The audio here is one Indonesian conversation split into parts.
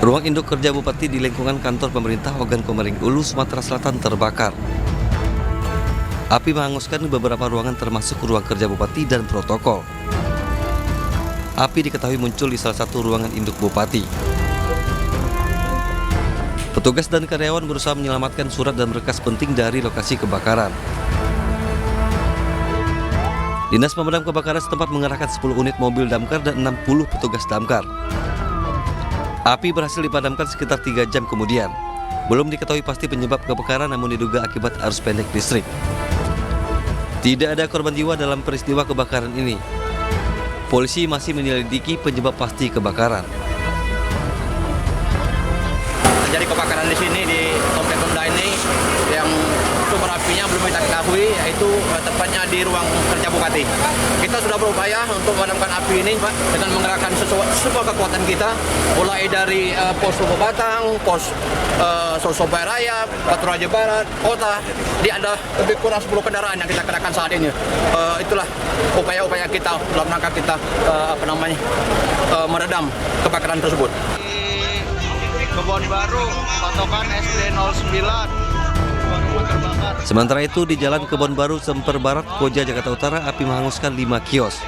Ruang induk kerja Bupati di lingkungan kantor pemerintah Ogan Komering Ulu, Sumatera Selatan terbakar. Api menghanguskan beberapa ruangan termasuk ruang kerja Bupati dan protokol. Api diketahui muncul di salah satu ruangan induk Bupati. Petugas dan karyawan berusaha menyelamatkan surat dan berkas penting dari lokasi kebakaran. Dinas Pemadam Kebakaran setempat mengerahkan 10 unit mobil damkar dan 60 petugas damkar. Api berhasil dipadamkan sekitar 3 jam kemudian. Belum diketahui pasti penyebab kebakaran, namun diduga akibat arus pendek listrik. Tidak ada korban jiwa dalam peristiwa kebakaran ini. Polisi masih menyelidiki penyebab pasti kebakaran. Jadi kebakaran di sini di Komplek Pemda ini yang sumber apinya belum kita ketahui, yaitu tepatnya di ruang kerja Bupati. Kita sudah berupaya untuk memadamkan api ini, Pak, dengan mengerahkan semua kekuatan kita, mulai dari pos Batang, pos Sosobai Raya, Patroli Barat, Kota. Dia ada lebih kurang 10 kendaraan yang kita kerahkan saat ini. Itulah upaya-upaya kita dalam rangka kita meredam kebakaran tersebut. Kebon Baru, patokan SD 09. Sementara itu di Jalan Kebon Baru, Semper Barat, Koja, Jakarta Utara, api menghanguskan 5 kios.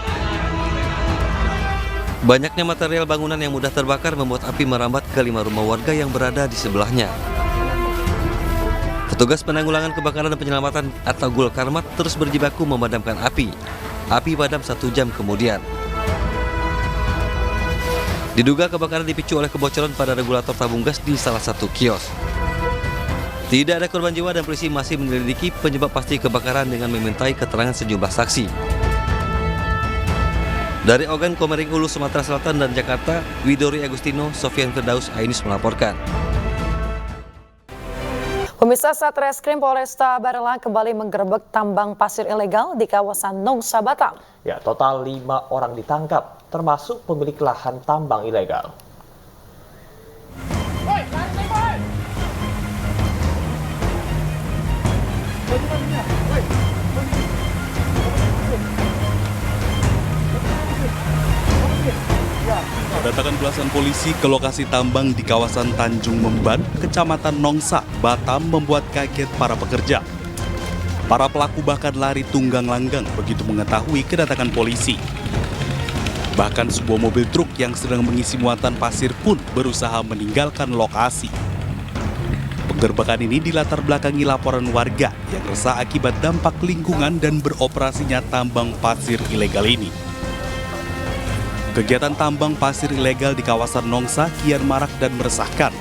Banyaknya material bangunan yang mudah terbakar membuat api merambat ke 5 rumah warga yang berada di sebelahnya. Petugas penanggulangan kebakaran dan penyelamatan atau Gulkarmat terus berjibaku memadamkan api. Api padam 1 jam kemudian. Diduga kebakaran dipicu oleh kebocoran pada regulator tabung gas di salah satu kios. Tidak ada korban jiwa dan polisi masih menyelidiki penyebab pasti kebakaran dengan memintai keterangan sejumlah saksi. Dari Ogan Komering Ulu, Sumatera Selatan dan Jakarta, Widori Agustino, Sofian Firdaus, Ainus melaporkan. Pemirsa, Satreskrim Polresta Barelang kembali menggerebek tambang pasir ilegal di kawasan Nongsa, Batam. Ya, total 5 orang ditangkap, termasuk pemilik lahan tambang ilegal. Kedatangan belasan polisi ke lokasi tambang di kawasan Tanjung Memban, Kecamatan Nongsa, Batam membuat kaget para pekerja. Para pelaku bahkan lari tunggang langgang begitu mengetahui kedatangan polisi. Bahkan sebuah mobil truk yang sedang mengisi muatan pasir pun berusaha meninggalkan lokasi. Penggerbekan ini dilatar belakangi laporan warga yang resah akibat dampak lingkungan dan beroperasinya tambang pasir ilegal ini. Kegiatan tambang pasir ilegal di kawasan Nongsa kian marak dan meresahkan.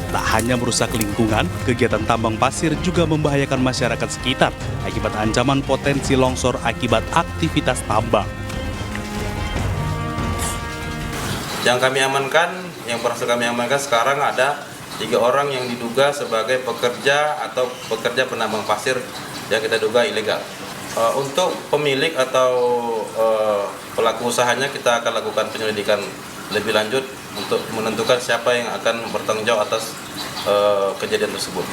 Tak hanya merusak lingkungan, kegiatan tambang pasir juga membahayakan masyarakat sekitar akibat ancaman potensi longsor akibat aktivitas tambang. Yang kami amankan, yang berhasil kami amankan sekarang ada 3 orang yang diduga sebagai pekerja atau pekerja penambang pasir yang kita duga ilegal. Untuk pemilik atau pelaku usahanya kita akan lakukan penyelidikan lebih lanjut untuk menentukan siapa yang akan bertanggung jawab atas kejadian tersebut.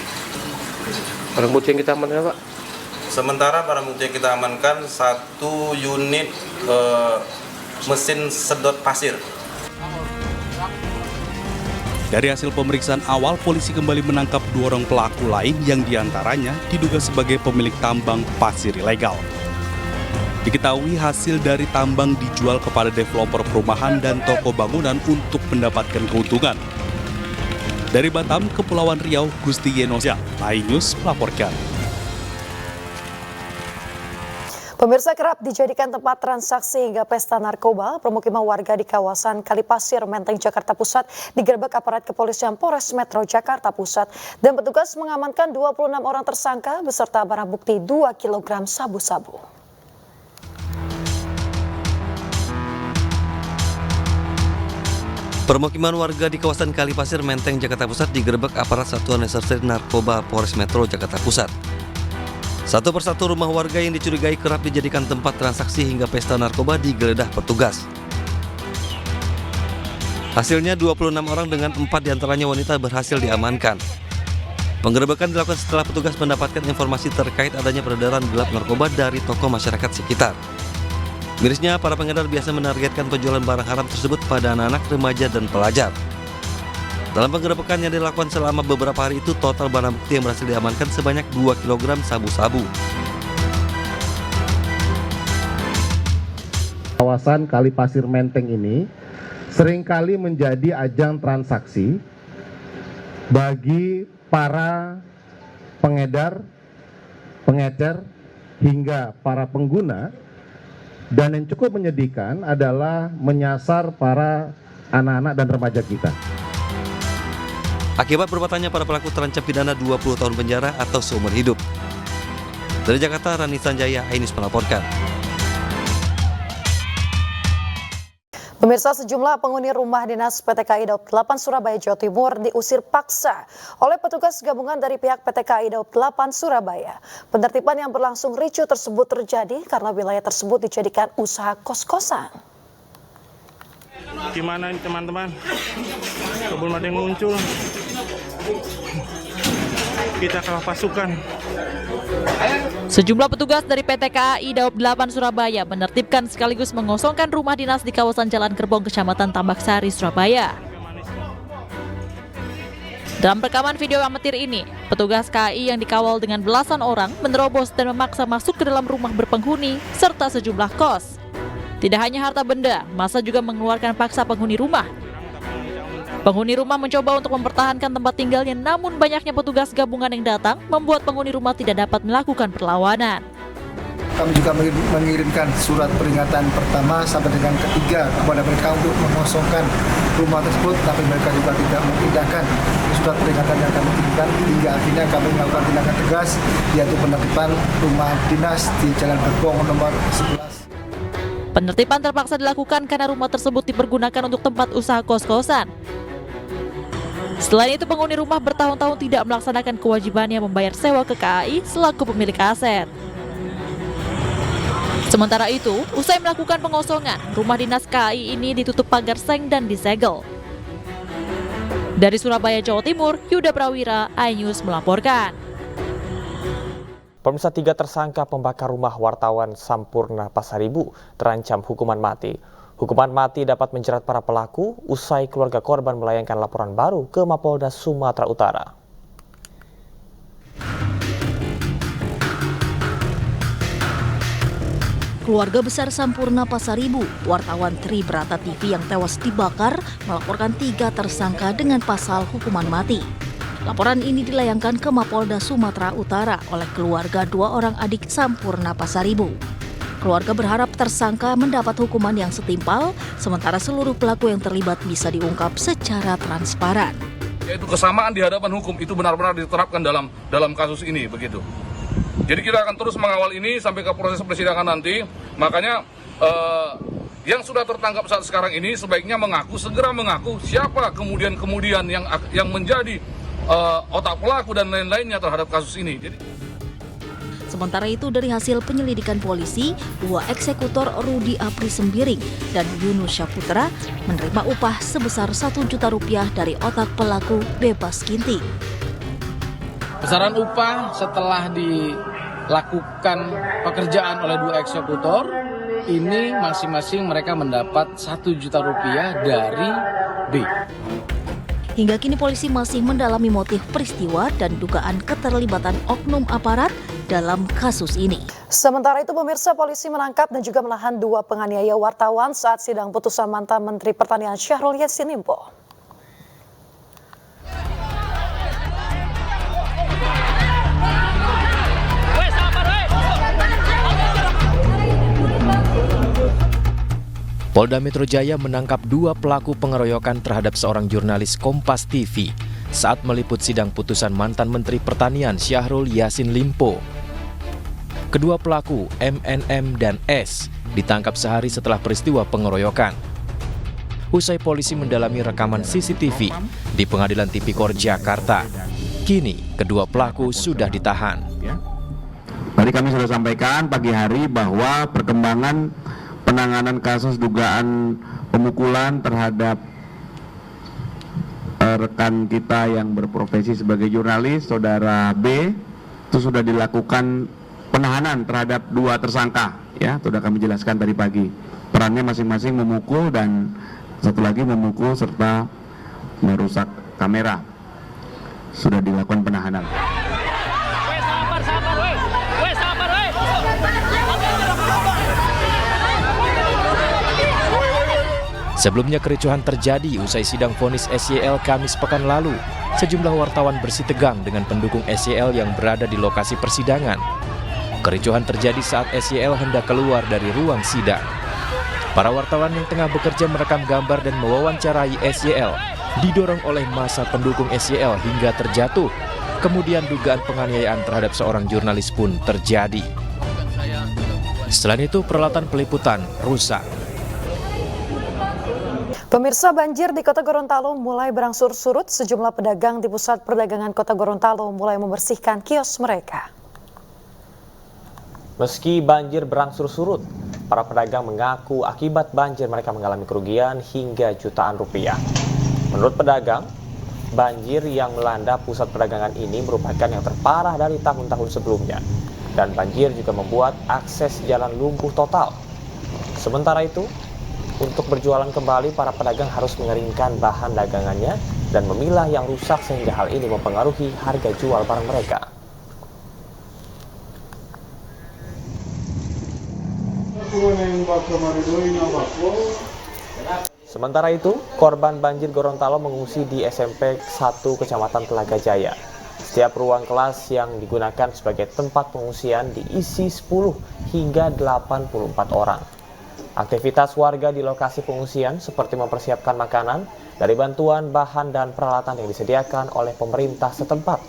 Barang bukti yang kita amankan, Pak? Sementara barang bukti yang kita amankan 1 unit mesin sedot pasir. Dari hasil pemeriksaan awal, polisi kembali menangkap 2 orang pelaku lain yang diantaranya diduga sebagai pemilik tambang pasir ilegal. Diketahui hasil dari tambang dijual kepada developer perumahan dan toko bangunan untuk mendapatkan keuntungan. Dari Batam, Kepulauan Riau, Gusti Yenosya, Ainus melaporkan. Pemirsa, kerap dijadikan tempat transaksi hingga pesta narkoba, permukiman warga di kawasan Kalipasir, Menteng, Jakarta Pusat digerebek aparat kepolisian Polres Metro Jakarta Pusat dan petugas mengamankan 26 orang tersangka beserta barang bukti 2 kg sabu-sabu. Permukiman warga di kawasan Kalipasir, Menteng, Jakarta Pusat digerebek aparat Satuan Reserse Narkoba Polres Metro Jakarta Pusat. Satu persatu rumah warga yang dicurigai kerap dijadikan tempat transaksi hingga pesta narkoba digeledah petugas. Hasilnya 26 orang dengan 4 diantaranya wanita berhasil diamankan. Penggerebekan dilakukan setelah petugas mendapatkan informasi terkait adanya peredaran gelap narkoba dari toko masyarakat sekitar. Mirisnya, para pengedar biasa menargetkan penjualan barang haram tersebut pada anak-anak, remaja, dan pelajar. Dalam penggerebekan yang dilakukan selama beberapa hari itu, total barang bukti yang berhasil diamankan sebanyak 2 kg sabu-sabu. Kawasan Kalipasir Menteng ini seringkali menjadi ajang transaksi bagi para pengedar, pengecer, hingga para pengguna, dan yang cukup menyedihkan adalah menyasar para anak-anak dan remaja kita. Akibat perbuatannya, para pelaku terancam pidana 20 tahun penjara atau seumur hidup. Dari Jakarta, Rani Sanjaya, Ainus melaporkan. Pemirsa, sejumlah penghuni rumah dinas PT KAI Daob 8 Surabaya, Jawa Timur diusir paksa oleh petugas gabungan dari pihak PT KAI Daob 8 Surabaya. Penertiban yang berlangsung ricuh tersebut terjadi karena wilayah tersebut dijadikan usaha kos-kosan. Gimana ini teman-teman? Belum ada yang muncul. Kita kalah pasukan. Sejumlah petugas dari PT KAI Daob 8 Surabaya menertibkan sekaligus mengosongkan rumah dinas di kawasan Jalan Gerbong, Kecamatan Tambak Sari, Surabaya. Dalam rekaman video amatir ini, petugas KAI yang dikawal dengan belasan orang menerobos dan memaksa masuk ke dalam rumah berpenghuni serta sejumlah kos. Tidak hanya harta benda, massa juga mengeluarkan paksa penghuni rumah. Penghuni rumah mencoba untuk mempertahankan tempat tinggalnya, namun banyaknya petugas gabungan yang datang membuat penghuni rumah tidak dapat melakukan perlawanan. Kami juga mengirimkan surat peringatan pertama sampai dengan ketiga kepada mereka untuk mengosongkan rumah tersebut, tapi mereka juga tidak memindahkan surat peringatan yang kami kirimkan, hingga akhirnya kami melakukan tindakan tegas, yaitu penertiban rumah dinas di Jalan Gerbong nomor 11. Penertiban terpaksa dilakukan karena rumah tersebut dipergunakan untuk tempat usaha kos-kosan. Selain itu, penghuni rumah bertahun-tahun tidak melaksanakan kewajibannya membayar sewa ke KAI selaku pemilik aset. Sementara itu, usai melakukan pengosongan, rumah dinas KAI ini ditutup pagar seng dan disegel. Dari Surabaya, Jawa Timur, Yuda Prawira, iNews melaporkan. Pemirsa, 3 tersangka pembakar rumah wartawan Sampurna Pasaribu terancam hukuman mati. Hukuman mati dapat menjerat para pelaku usai keluarga korban melayangkan laporan baru ke Mapolda Sumatera Utara. Keluarga besar Sampurna Pasaribu, wartawan Tri Brata TV yang tewas dibakar, melaporkan 3 tersangka dengan pasal hukuman mati. Laporan ini dilayangkan ke Mapolda Sumatera Utara oleh keluarga 2 orang adik Sampurna Pasaribu. Keluarga berharap tersangka mendapat hukuman yang setimpal, sementara seluruh pelaku yang terlibat bisa diungkap secara transparan. Yaitu kesamaan di hadapan hukum itu benar-benar diterapkan dalam kasus ini, begitu. Jadi kita akan terus mengawal ini sampai ke proses persidangan nanti. Makanya yang sudah tertangkap saat sekarang ini sebaiknya segera mengaku siapa kemudian yang menjadi otak pelaku dan lain-lainnya terhadap kasus ini. Sementara itu, dari hasil penyelidikan polisi, 2 eksekutor Rudi Apri Sembiring dan Yunus Syaputra menerima upah sebesar Rp1 juta dari otak pelaku bebas kinti. Besaran upah setelah dilakukan pekerjaan oleh 2 eksekutor, ini masing-masing mereka mendapat Rp1 juta dari B. Hingga kini polisi masih mendalami motif peristiwa dan dugaan keterlibatan oknum aparat dalam kasus ini. Sementara itu, pemirsa, polisi menangkap dan juga menahan 2 penganiaya wartawan saat sidang putusan mantan Menteri Pertanian Syahrul Yassin Limpo. Polda Metro Jaya menangkap 2 pelaku pengeroyokan terhadap seorang jurnalis Kompas TV saat meliput sidang putusan mantan Menteri Pertanian Syahrul Yassin Limpo. Kedua pelaku, MNM dan S, ditangkap sehari setelah peristiwa pengeroyokan. Usai polisi mendalami rekaman CCTV di Pengadilan Tipikor Jakarta, kini kedua pelaku sudah ditahan. Tadi kami sudah sampaikan pagi hari bahwa perkembangan penanganan kasus dugaan pemukulan terhadap rekan kita yang berprofesi sebagai jurnalis, saudara B, itu sudah dilakukan penahanan terhadap 2 tersangka, ya, sudah kami jelaskan tadi pagi. Perannya masing-masing memukul dan satu lagi memukul serta merusak kamera. Sudah dilakukan penahanan. Sebelumnya kericuhan terjadi usai sidang vonis SYL Kamis pekan lalu. Sejumlah wartawan bersitegang dengan pendukung SYL yang berada di lokasi persidangan. Kericuhan terjadi saat SYL hendak keluar dari ruang sidang. Para wartawan yang tengah bekerja merekam gambar dan mewawancarai SYL didorong oleh massa pendukung SYL hingga terjatuh. Kemudian dugaan penganiayaan terhadap seorang jurnalis pun terjadi. Selain itu, peralatan peliputan rusak. Pemirsa, banjir di Kota Gorontalo mulai berangsur surut. Sejumlah pedagang di pusat perdagangan Kota Gorontalo mulai membersihkan kios mereka. Meski banjir berangsur surut, para pedagang mengaku akibat banjir mereka mengalami kerugian hingga jutaan rupiah. Menurut pedagang, banjir yang melanda pusat perdagangan ini merupakan yang terparah dari tahun-tahun sebelumnya. Dan banjir juga membuat akses jalan lumpuh total. Sementara itu, untuk berjualan kembali, para pedagang harus mengeringkan bahan dagangannya dan memilah yang rusak sehingga hal ini mempengaruhi harga jual barang mereka. Sementara itu, korban banjir Gorontalo mengungsi di SMP 1 Kecamatan Telaga Jaya. Setiap ruang kelas yang digunakan sebagai tempat pengungsian diisi 10 hingga 84 orang. Aktivitas warga di lokasi pengungsian seperti mempersiapkan makanan dari bantuan bahan dan peralatan yang disediakan oleh pemerintah setempat.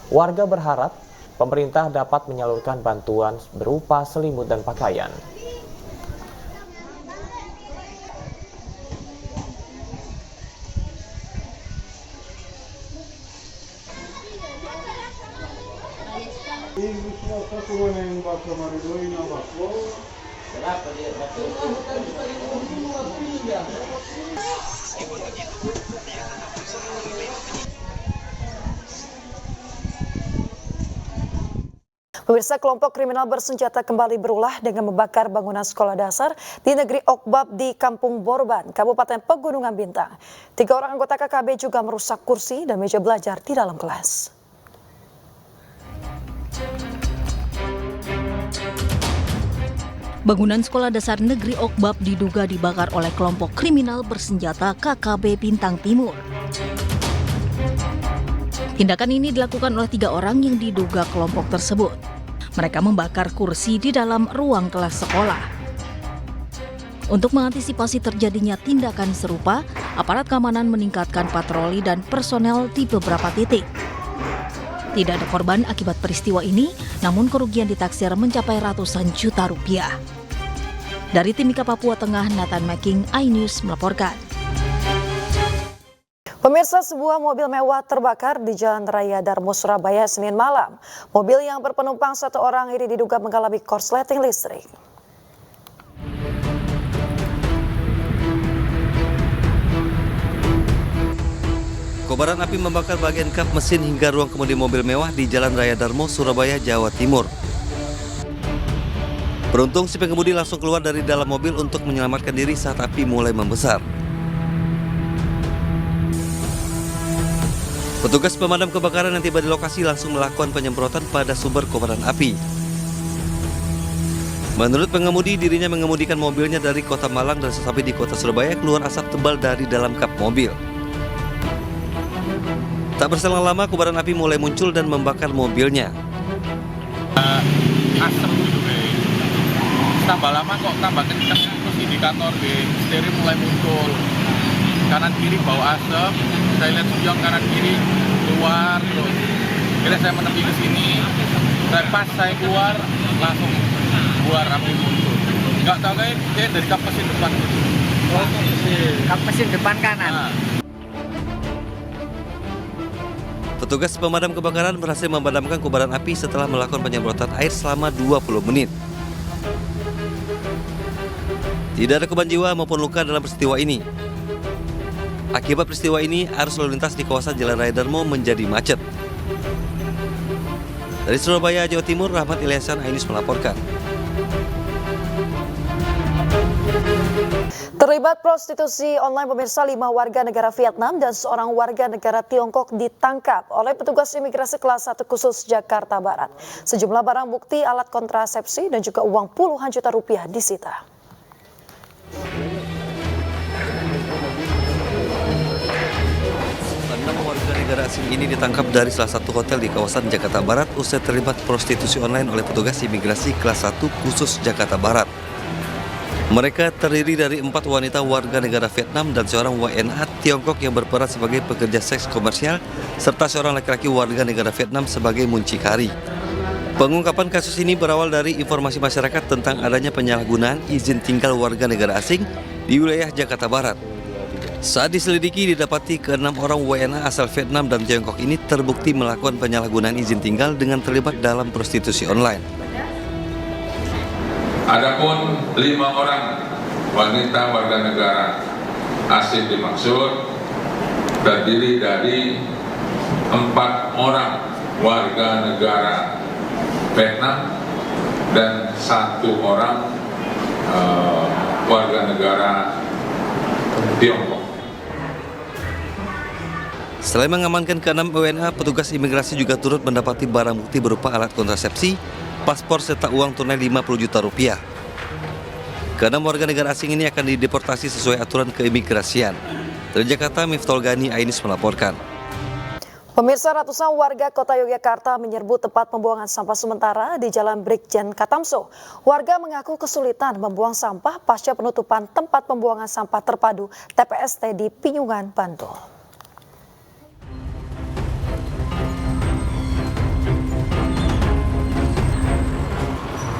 Warga berharap pemerintah dapat menyalurkan bantuan berupa selimut dan pakaian. Pemirsa, kelompok kriminal bersenjata kembali berulah dengan membakar bangunan sekolah dasar di negeri Okbab di Kampung Borban, Kabupaten Pegunungan Bintang. 3 orang anggota KKB juga merusak kursi dan meja belajar di dalam kelas. Bangunan sekolah dasar negeri Okbab diduga dibakar oleh kelompok kriminal bersenjata KKB Bintang Timur. Tindakan ini dilakukan oleh 3 orang yang diduga kelompok tersebut. Mereka membakar kursi di dalam ruang kelas sekolah. Untuk mengantisipasi terjadinya tindakan serupa, aparat keamanan meningkatkan patroli dan personel di beberapa titik. Tidak ada korban akibat peristiwa ini, namun kerugian ditaksir mencapai ratusan juta rupiah. Dari Timika, Papua Tengah, Nathan Making, iNews melaporkan. Pemirsa, sebuah mobil mewah terbakar di Jalan Raya Darmo, Surabaya, Senin malam. Mobil yang berpenumpang 1 orang ini diduga mengalami korsleting listrik. Kobaran api membakar bagian kap mesin hingga ruang kemudi mobil mewah di Jalan Raya Darmo, Surabaya, Jawa Timur. Beruntung si pengemudi langsung keluar dari dalam mobil untuk menyelamatkan diri saat api mulai membesar. Petugas pemadam kebakaran yang tiba di lokasi langsung melakukan penyemprotan pada sumber kobaran api. Menurut pengemudi, dirinya mengemudikan mobilnya dari kota Malang dan sesampai di kota Surabaya keluar asap tebal dari dalam kap mobil. Tak berselang lama, kobaran api mulai muncul dan membakar mobilnya. Asap gitu, tambah lama kok tambah kencang, terus indikator di stereo mulai muncul. Kanan kiri bau asap, saya lihat ujung kanan kiri keluar terus. Kira saya menepi ke sini, pas saya keluar langsung keluar api muncul. Nggak tahu kayak dari kap mesin depan. Oh, kap mesin depan kanan. Nah. Petugas pemadam kebakaran berhasil memadamkan kobaran api setelah melakukan penyemprotan air selama 20 menit. Tidak ada korban jiwa maupun luka dalam peristiwa ini. Akibat peristiwa ini, arus lalu lintas di kawasan Jalan Raya Darmo menjadi macet. Dari Surabaya, Jawa Timur, Rahmat Ilyasan, iNews melaporkan. Terlibat prostitusi online, pemirsa, 5 warga negara Vietnam dan seorang warga negara Tiongkok ditangkap oleh petugas imigrasi kelas 1 khusus Jakarta Barat. Sejumlah barang bukti, alat kontrasepsi dan juga uang puluhan juta rupiah disita. 6 warga negara asing ini ditangkap dari salah satu hotel di kawasan Jakarta Barat usai terlibat prostitusi online oleh petugas imigrasi kelas 1 khusus Jakarta Barat. Mereka terdiri dari 4 wanita warga negara Vietnam dan seorang WNA Tiongkok yang berperan sebagai pekerja seks komersial, serta seorang laki-laki warga negara Vietnam sebagai muncikari. Pengungkapan kasus ini berawal dari informasi masyarakat tentang adanya penyalahgunaan izin tinggal warga negara asing di wilayah Jakarta Barat. Saat diselidiki, didapati ke-6 orang WNA asal Vietnam dan Tiongkok ini terbukti melakukan penyalahgunaan izin tinggal dengan terlibat dalam prostitusi online. Adapun 5 orang wanita warga negara asing dimaksud terdiri dari 4 orang warga negara Vietnam dan 1 orang warga negara Tiongkok. Selain mengamankan ke-6 WNA, petugas imigrasi juga turut mendapati barang bukti berupa alat kontrasepsi, paspor serta uang tunai 50 juta rupiah. Ke-6 warga negara asing ini akan dideportasi sesuai aturan keimigrasian. Dari Jakarta, Miftol Gani Ainis melaporkan. Pemirsa, ratusan warga kota Yogyakarta menyerbu tempat pembuangan sampah sementara di Jalan Brigjen Katamso. Warga mengaku kesulitan membuang sampah pasca penutupan tempat pembuangan sampah terpadu TPST di Pinyungan, Bantul.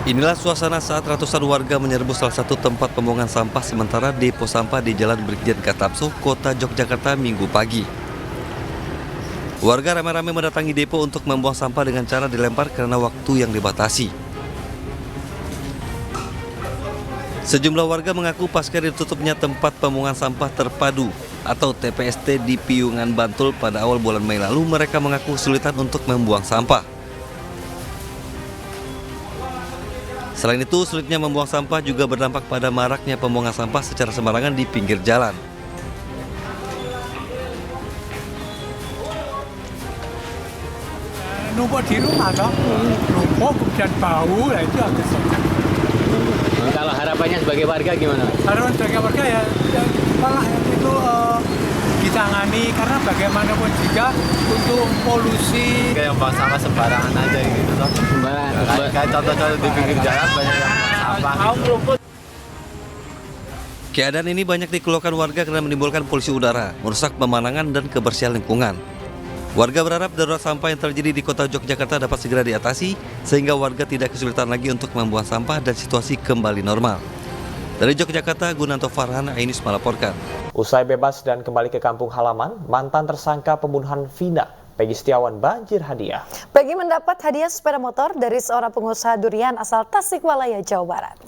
Inilah suasana saat ratusan warga menyerbu salah satu tempat pembuangan sampah sementara depo sampah di Jalan Brigjen Katamso, Kota Yogyakarta, Minggu pagi. Warga ramai-ramai mendatangi depo untuk membuang sampah dengan cara dilempar karena waktu yang dibatasi. Sejumlah warga mengaku pasca ditutupnya tempat pembuangan sampah terpadu atau TPST di Piungan, Bantul pada awal bulan Mei lalu, mereka mengaku kesulitan untuk membuang sampah. Selain itu, sulitnya membuang sampah juga berdampak pada maraknya pembuangan sampah secara sembarangan di pinggir jalan. Numpuk di rumah dong, numpuk kemudian bau, lah itu agak susah. Kalau harapannya sebagai warga gimana? Harapan sebagai warga ya malah itu ditangani, karena bagaimanapun juga untuk polusi. Kayak buang sampah sembarangan aja gitu toh. Kayak contoh-contoh di pinggir jalan banyak yang sampah gitu. Keadaan ini banyak dikeluhkan warga karena menimbulkan polusi udara, merusak pemandangan dan kebersihan lingkungan. Warga berharap darurat sampah yang terjadi di kota Yogyakarta dapat segera diatasi sehingga warga tidak kesulitan lagi untuk membuang sampah dan situasi kembali normal. Dari Yogyakarta, Gunanto Farhan Ainis melaporkan. Usai bebas dan kembali ke kampung halaman, mantan tersangka pembunuhan Vina, Peggy Setiawan, banjir hadiah. Peggy mendapat hadiah sepeda motor dari seorang pengusaha durian asal Tasikmalaya, Jawa Barat.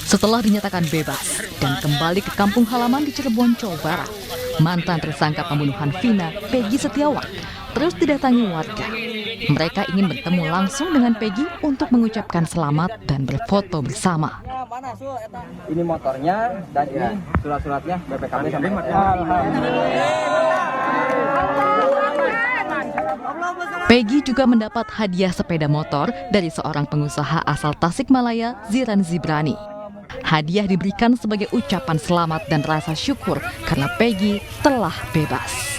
Setelah dinyatakan bebas dan kembali ke kampung halaman di Cirebon, Jawa Barat, mantan tersangka pembunuhan Vina, Peggy Setiawan, terus didatangi warga. Mereka ingin bertemu langsung dengan Peggy untuk mengucapkan selamat dan berfoto bersama. Ini motornya dan ini surat-suratnya BPKB sampai Peggy juga mendapat hadiah sepeda motor dari seorang pengusaha asal Tasikmalaya, Ziran Zibrani. Hadiah diberikan sebagai ucapan selamat dan rasa syukur karena Peggy telah bebas.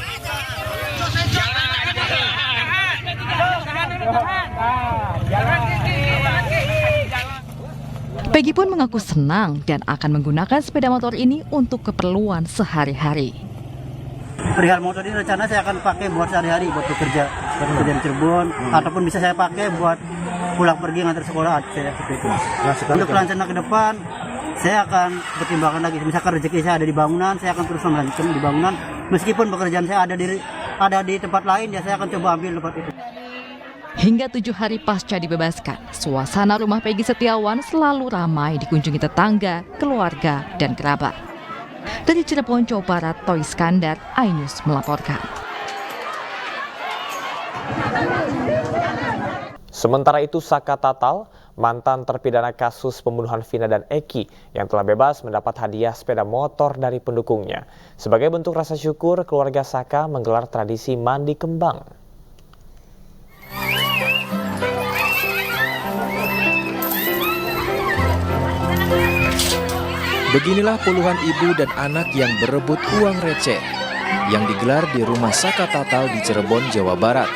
Peggy pun mengaku senang dan akan menggunakan sepeda motor ini untuk keperluan sehari-hari. Perihal motor ini rencana saya akan pakai buat sehari-hari, buat bekerja di Cirebon, ataupun bisa saya pakai buat pulang pergi ngantar sekolah saya seperti itu. Untuk rencana ke depan, saya akan pertimbangkan lagi. Misalkan rezeki saya ada di bangunan, saya akan terus melanjutkan di bangunan. Meskipun pekerjaan saya ada di tempat lain, ya saya akan coba ambil tempat itu. Hingga 7 hari pasca dibebaskan, suasana rumah Peggy Setiawan selalu ramai dikunjungi tetangga, keluarga, dan kerabat. Dari Cirebon, Jawa Barat, Toy Skandar, iNews melaporkan. Sementara itu, Saka Tatal, mantan terpidana kasus pembunuhan Vina dan Eki yang telah bebas mendapat hadiah sepeda motor dari pendukungnya. Sebagai bentuk rasa syukur, keluarga Saka menggelar tradisi mandi kembang. Beginilah puluhan ibu dan anak yang berebut uang receh yang digelar di rumah Saka Tatal di Cirebon, Jawa Barat.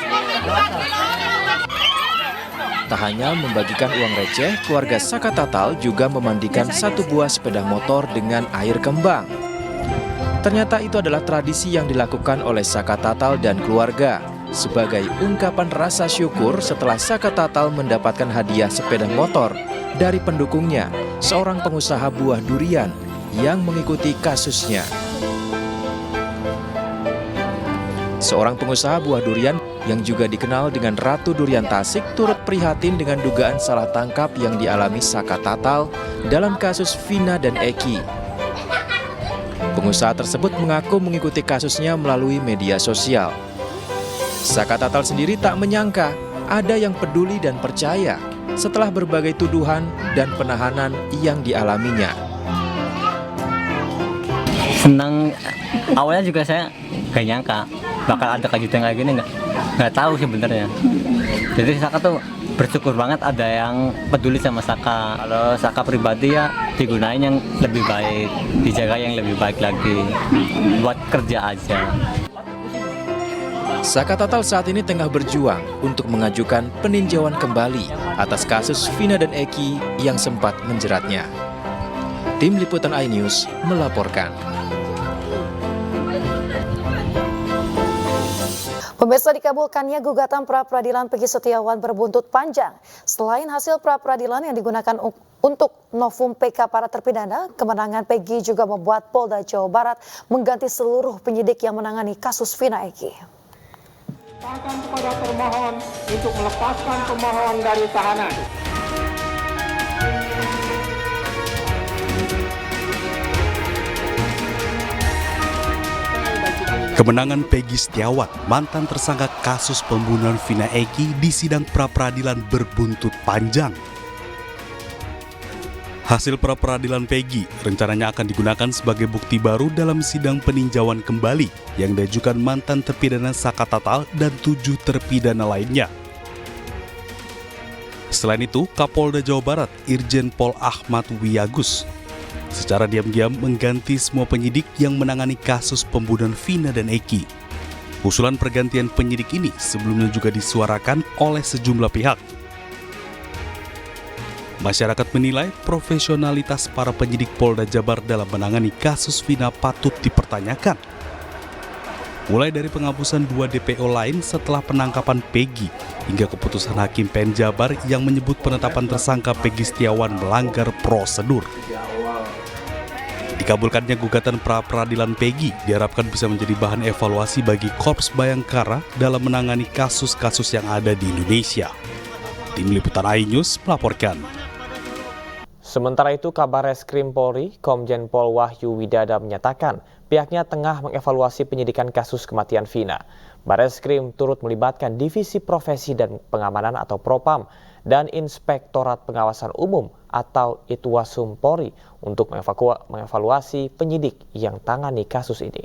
Tak hanya membagikan uang receh, keluarga Saka Tatal juga memandikan satu buah sepeda motor dengan air kembang. Ternyata itu adalah tradisi yang dilakukan oleh Saka Tatal dan keluarga sebagai ungkapan rasa syukur setelah Saka Tatal mendapatkan hadiah sepeda motor dari pendukungnya, seorang pengusaha buah durian yang mengikuti kasusnya. Seorang pengusaha buah durian yang juga dikenal dengan Ratu Durian Tasik turut prihatin dengan dugaan salah tangkap yang dialami Saka Tatal dalam kasus Vina dan Eki. Pengusaha tersebut mengaku mengikuti kasusnya melalui media sosial. Saka Tatal sendiri tak menyangka ada yang peduli dan percaya setelah berbagai tuduhan dan penahanan yang dialaminya. Senang, awalnya juga saya gak nyangka bakal ada kejutan kayak gini, nggak tahu sebenarnya. Jadi Saka tuh bersyukur banget ada yang peduli sama Saka. Kalau Saka pribadi ya digunain yang lebih baik, dijaga yang lebih baik lagi, buat kerja aja. Saka Tatal saat ini tengah berjuang untuk mengajukan peninjauan kembali atas kasus Vina dan Eki yang sempat menjeratnya. Tim Liputan iNews melaporkan. Pemirsa, dikabulkannya gugatan pra-peradilan Peggy Setiawan berbuntut panjang. Selain hasil pra-peradilan yang digunakan untuk novum PK para terpidana, kemenangan Peggy juga membuat Polda Jawa Barat mengganti seluruh penyidik yang menangani kasus Vina Eki. Kepada termohon untuk melepaskan pemohon dari tahanan. Kemenangan Peggy Setiawan, mantan tersangka kasus pembunuhan Vina Eki di sidang pra-peradilan berbuntut panjang. Hasil pra-peradilan Peggy rencananya akan digunakan sebagai bukti baru dalam sidang peninjauan kembali yang diajukan mantan terpidana Saka Tatal dan 7 terpidana lainnya. Selain itu, Kapolda Jawa Barat Irjen Pol Ahmad Wiyagus secara diam-diam mengganti semua penyidik yang menangani kasus pembunuhan Vina dan Eki. Usulan pergantian penyidik ini sebelumnya juga disuarakan oleh sejumlah pihak. Masyarakat menilai profesionalitas para penyidik Polda Jabar dalam menangani kasus Vina patut dipertanyakan. Mulai dari penghapusan 2 DPO lain setelah penangkapan Peggy, hingga keputusan Hakim PN Jabar yang menyebut penetapan tersangka Peggy Setiawan melanggar prosedur. Dikabulkannya gugatan pra-peradilan Peggy diharapkan bisa menjadi bahan evaluasi bagi Korps Bayangkara dalam menangani kasus-kasus yang ada di Indonesia. Tim Liputan iNews melaporkan. Sementara itu, Kabarreskrim Polri, Komjen Pol Wahyu Widada menyatakan pihaknya tengah mengevaluasi penyidikan kasus kematian Vina. Barreskrim turut melibatkan Divisi Profesi dan Pengamanan atau Propam dan Inspektorat Pengawasan Umum atau Itwasum Polri untuk mengevaluasi penyidik yang tangani kasus ini.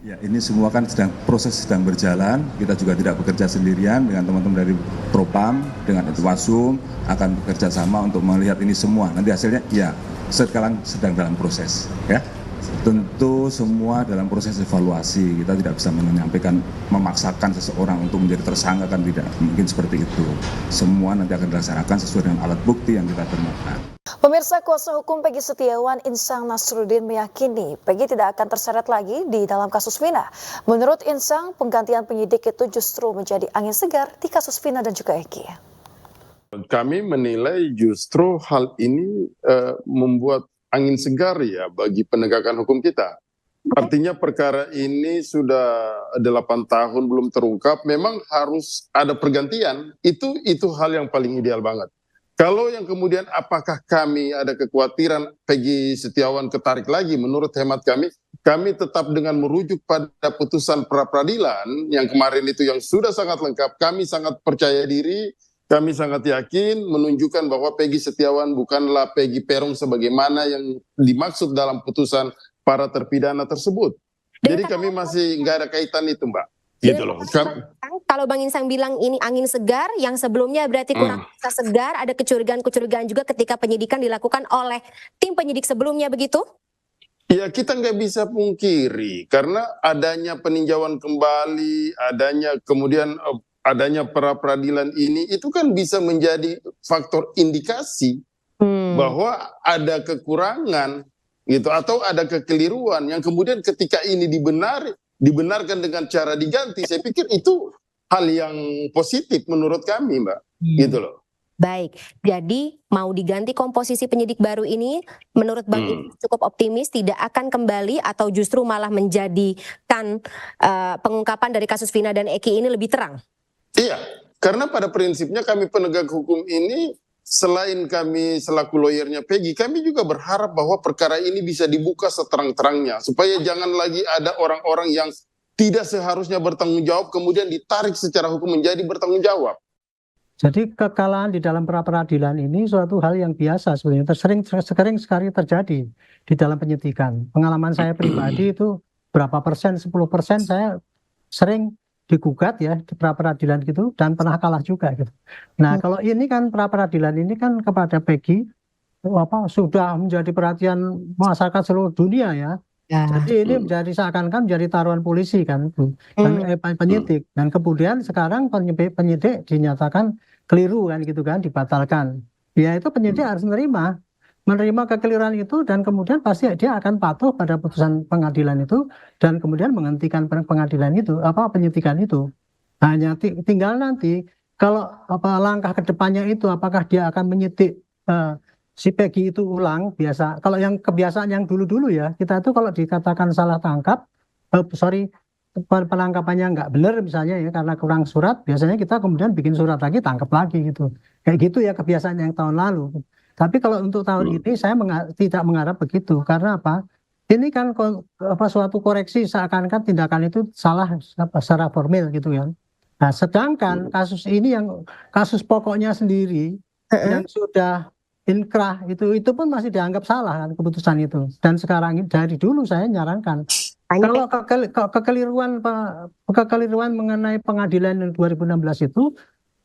Ya, ini semua kan proses sedang berjalan. Kita juga tidak bekerja sendirian, dengan teman-teman dari Propam, dengan Itwasum akan bekerja sama untuk melihat ini semua. Nanti hasilnya ya sekarang sedang dalam proses, ya. Tentu semua dalam proses evaluasi. Kita tidak bisa menyampaikan, memaksakan seseorang untuk menjadi tersangka, kan tidak mungkin seperti itu. Semua nanti akan dilaksanakan sesuai dengan alat bukti yang kita temukan. Pemirsa, kuasa hukum Peggy Setiawan, Insang Nasruddin, meyakini Peggy tidak akan terseret lagi di dalam kasus Vina. Menurut Insang, penggantian penyidik itu justru menjadi angin segar di kasus Vina dan juga Eki. Kami menilai justru hal ini membuat angin segar ya bagi penegakan hukum kita. Artinya perkara ini sudah 8 tahun belum terungkap, memang harus ada pergantian. Itu hal yang paling ideal banget. Kalau yang kemudian apakah kami ada kekhawatiran Peggy Setiawan ketarik lagi, menurut hemat kami kami tetap dengan merujuk pada putusan pra-peradilan yang kemarin itu yang sudah sangat lengkap. Kami sangat percaya diri, kami sangat yakin menunjukkan bahwa Peggy Setiawan bukanlah Peggy Peron sebagaimana yang dimaksud dalam putusan para terpidana tersebut. Jadi kami masih nggak ada kaitan itu, Mbak. Gitu loh. Kalau Bang Insang bilang ini angin segar, yang sebelumnya berarti kurang bisa segar, ada kecurigaan-kecurigaan juga ketika penyidikan dilakukan oleh tim penyidik sebelumnya, begitu? Ya, kita nggak bisa pungkiri karena adanya peninjauan kembali, adanya pra-peradilan ini itu kan bisa menjadi faktor indikasi bahwa ada kekurangan gitu atau ada kekeliruan yang kemudian ketika ini dibenarkan dengan cara diganti, saya pikir itu hal yang positif menurut kami, Mbak. Gitu loh. Baik, jadi mau diganti komposisi penyidik baru ini, menurut Bang Insang cukup optimis tidak akan kembali atau justru malah menjadikan pengungkapan dari kasus Vina dan Eki ini lebih terang? Iya, karena pada prinsipnya kami penegak hukum ini, selain kami selaku lawyernya Peggy, kami juga berharap bahwa perkara ini bisa dibuka seterang-terangnya, supaya jangan lagi ada orang-orang yang tidak seharusnya bertanggung jawab, kemudian ditarik secara hukum menjadi bertanggung jawab. Jadi kekalahan di dalam pra-peradilan ini suatu hal yang biasa sebenarnya, sering sekali terjadi di dalam penyidikan. Pengalaman saya pribadi itu berapa persen, 10% saya sering digugat ya di pra-peradilan gitu dan pernah kalah juga gitu. Nah kalau ini kan pra-peradilan ini kan kepada Peggy sudah menjadi perhatian masyarakat seluruh dunia ya. Jadi ini menjadi seakan-akan menjadi taruhan polisi kan, penyidik, dan kemudian sekarang penyidik dinyatakan keliru kan gitu kan, dibatalkan. Ya itu penyidik harus menerima kekeliruan itu dan kemudian pasti dia akan patuh pada putusan pengadilan itu dan kemudian menghentikan pengadilan itu, penyidikan itu. Hanya tinggal nanti kalau langkah kedepannya itu apakah dia akan menyidik si Peggy itu ulang biasa. Kalau yang kebiasaan yang dulu-dulu ya, kita tuh kalau dikatakan salah tangkap, penangkapannya nggak benar misalnya ya karena kurang surat, biasanya kita kemudian bikin surat lagi, tangkap lagi gitu. Kayak gitu ya kebiasaan yang tahun lalu. Tapi kalau untuk tahun ini saya tidak mengharap begitu. Karena apa? Ini kan suatu koreksi seakan-akan tindakan itu salah secara formil gitu ya. Nah, sedangkan kasus ini yang kasus pokoknya sendiri yang sudah inkrah itu pun masih dianggap salah kan keputusan itu. Dan sekarang ini dari dulu saya nyarankan kalau kekeliruan mengenai pengadilan yang 2016 itu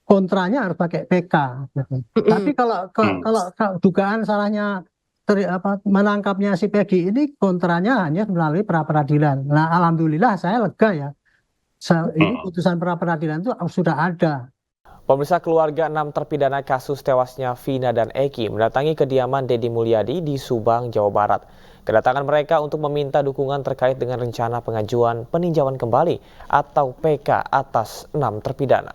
kontranya harus pakai PK. Gitu. Tapi kalau dugaan salahnya menangkapnya si Peggy ini kontranya hanya melalui pra-peradilan. Nah, alhamdulillah saya lega ya. Ini putusan pra-peradilan itu sudah ada. Pemirsa, keluarga 6 terpidana kasus tewasnya Vina dan Eki mendatangi kediaman Deddy Mulyadi di Subang, Jawa Barat. Kedatangan mereka untuk meminta dukungan terkait dengan rencana pengajuan peninjauan kembali atau PK atas 6 terpidana.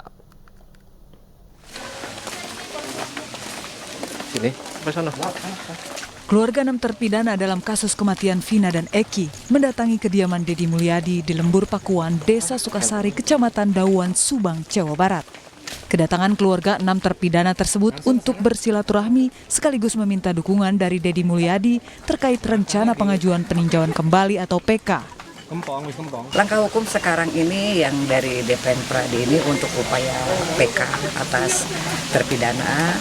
Keluarga 6 terpidana dalam kasus kematian Vina dan Eki mendatangi kediaman Deddy Mulyadi di Lembur Pakuan, Desa Sukasari, Kecamatan Dauan, Subang, Jawa Barat. Kedatangan keluarga 6 terpidana tersebut untuk bersilaturahmi sekaligus meminta dukungan dari Deddy Mulyadi terkait rencana pengajuan peninjauan kembali atau PK. Langkah hukum sekarang ini yang dari DPN Pradi ini untuk upaya PK atas terpidana.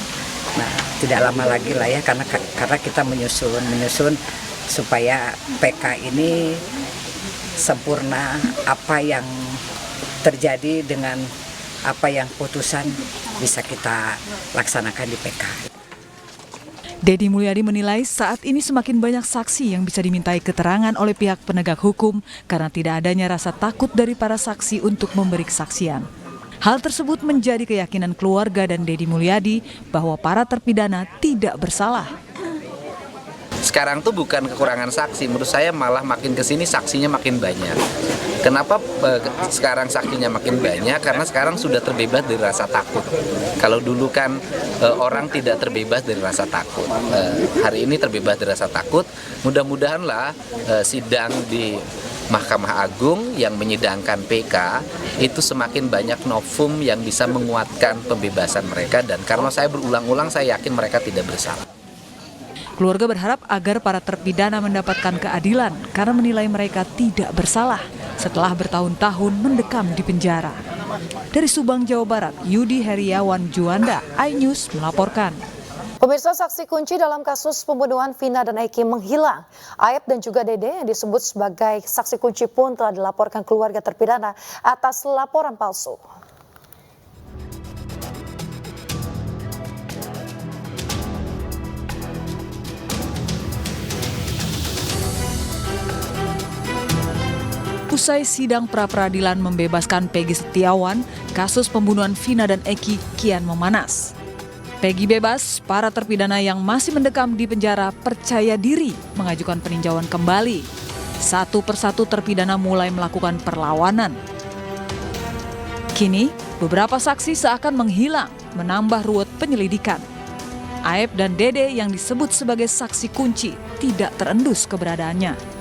Nah, tidak lama lagi lah ya karena kita menyusun supaya PK ini sempurna apa yang terjadi dengan apa yang putusan bisa kita laksanakan di PK. Deddy Mulyadi menilai saat ini semakin banyak saksi yang bisa dimintai keterangan oleh pihak penegak hukum karena tidak adanya rasa takut dari para saksi untuk memberi kesaksian. Hal tersebut menjadi keyakinan keluarga dan Deddy Mulyadi bahwa para terpidana tidak bersalah. Sekarang tuh bukan kekurangan saksi, menurut saya malah makin kesini saksinya makin banyak. Kenapa sekarang saksinya makin banyak? Karena sekarang sudah terbebas dari rasa takut. Kalau dulu kan orang tidak terbebas dari rasa takut. Hari ini terbebas dari rasa takut. Mudah-mudahanlah sidang di Mahkamah Agung yang menyidangkan PK itu semakin banyak novum yang bisa menguatkan pembebasan mereka. Dan karena saya berulang-ulang saya yakin mereka tidak bersalah. Keluarga berharap agar para terpidana mendapatkan keadilan karena menilai mereka tidak bersalah setelah bertahun-tahun mendekam di penjara. Dari Subang, Jawa Barat, Yudi Heriawan Juanda, iNews melaporkan. Pemirsa, saksi kunci dalam kasus pembunuhan Vina dan Eki menghilang. Aep dan juga Dede yang disebut sebagai saksi kunci pun telah dilaporkan keluarga terpidana atas laporan palsu. Usai sidang pra-peradilan membebaskan Peggy Setiawan, kasus pembunuhan Vina dan Eki kian memanas. Peggy bebas, para terpidana yang masih mendekam di penjara percaya diri mengajukan peninjauan kembali. Satu persatu terpidana mulai melakukan perlawanan. Kini, beberapa saksi seakan menghilang, menambah ruwet penyelidikan. Aep dan Dede yang disebut sebagai saksi kunci tidak terendus keberadaannya.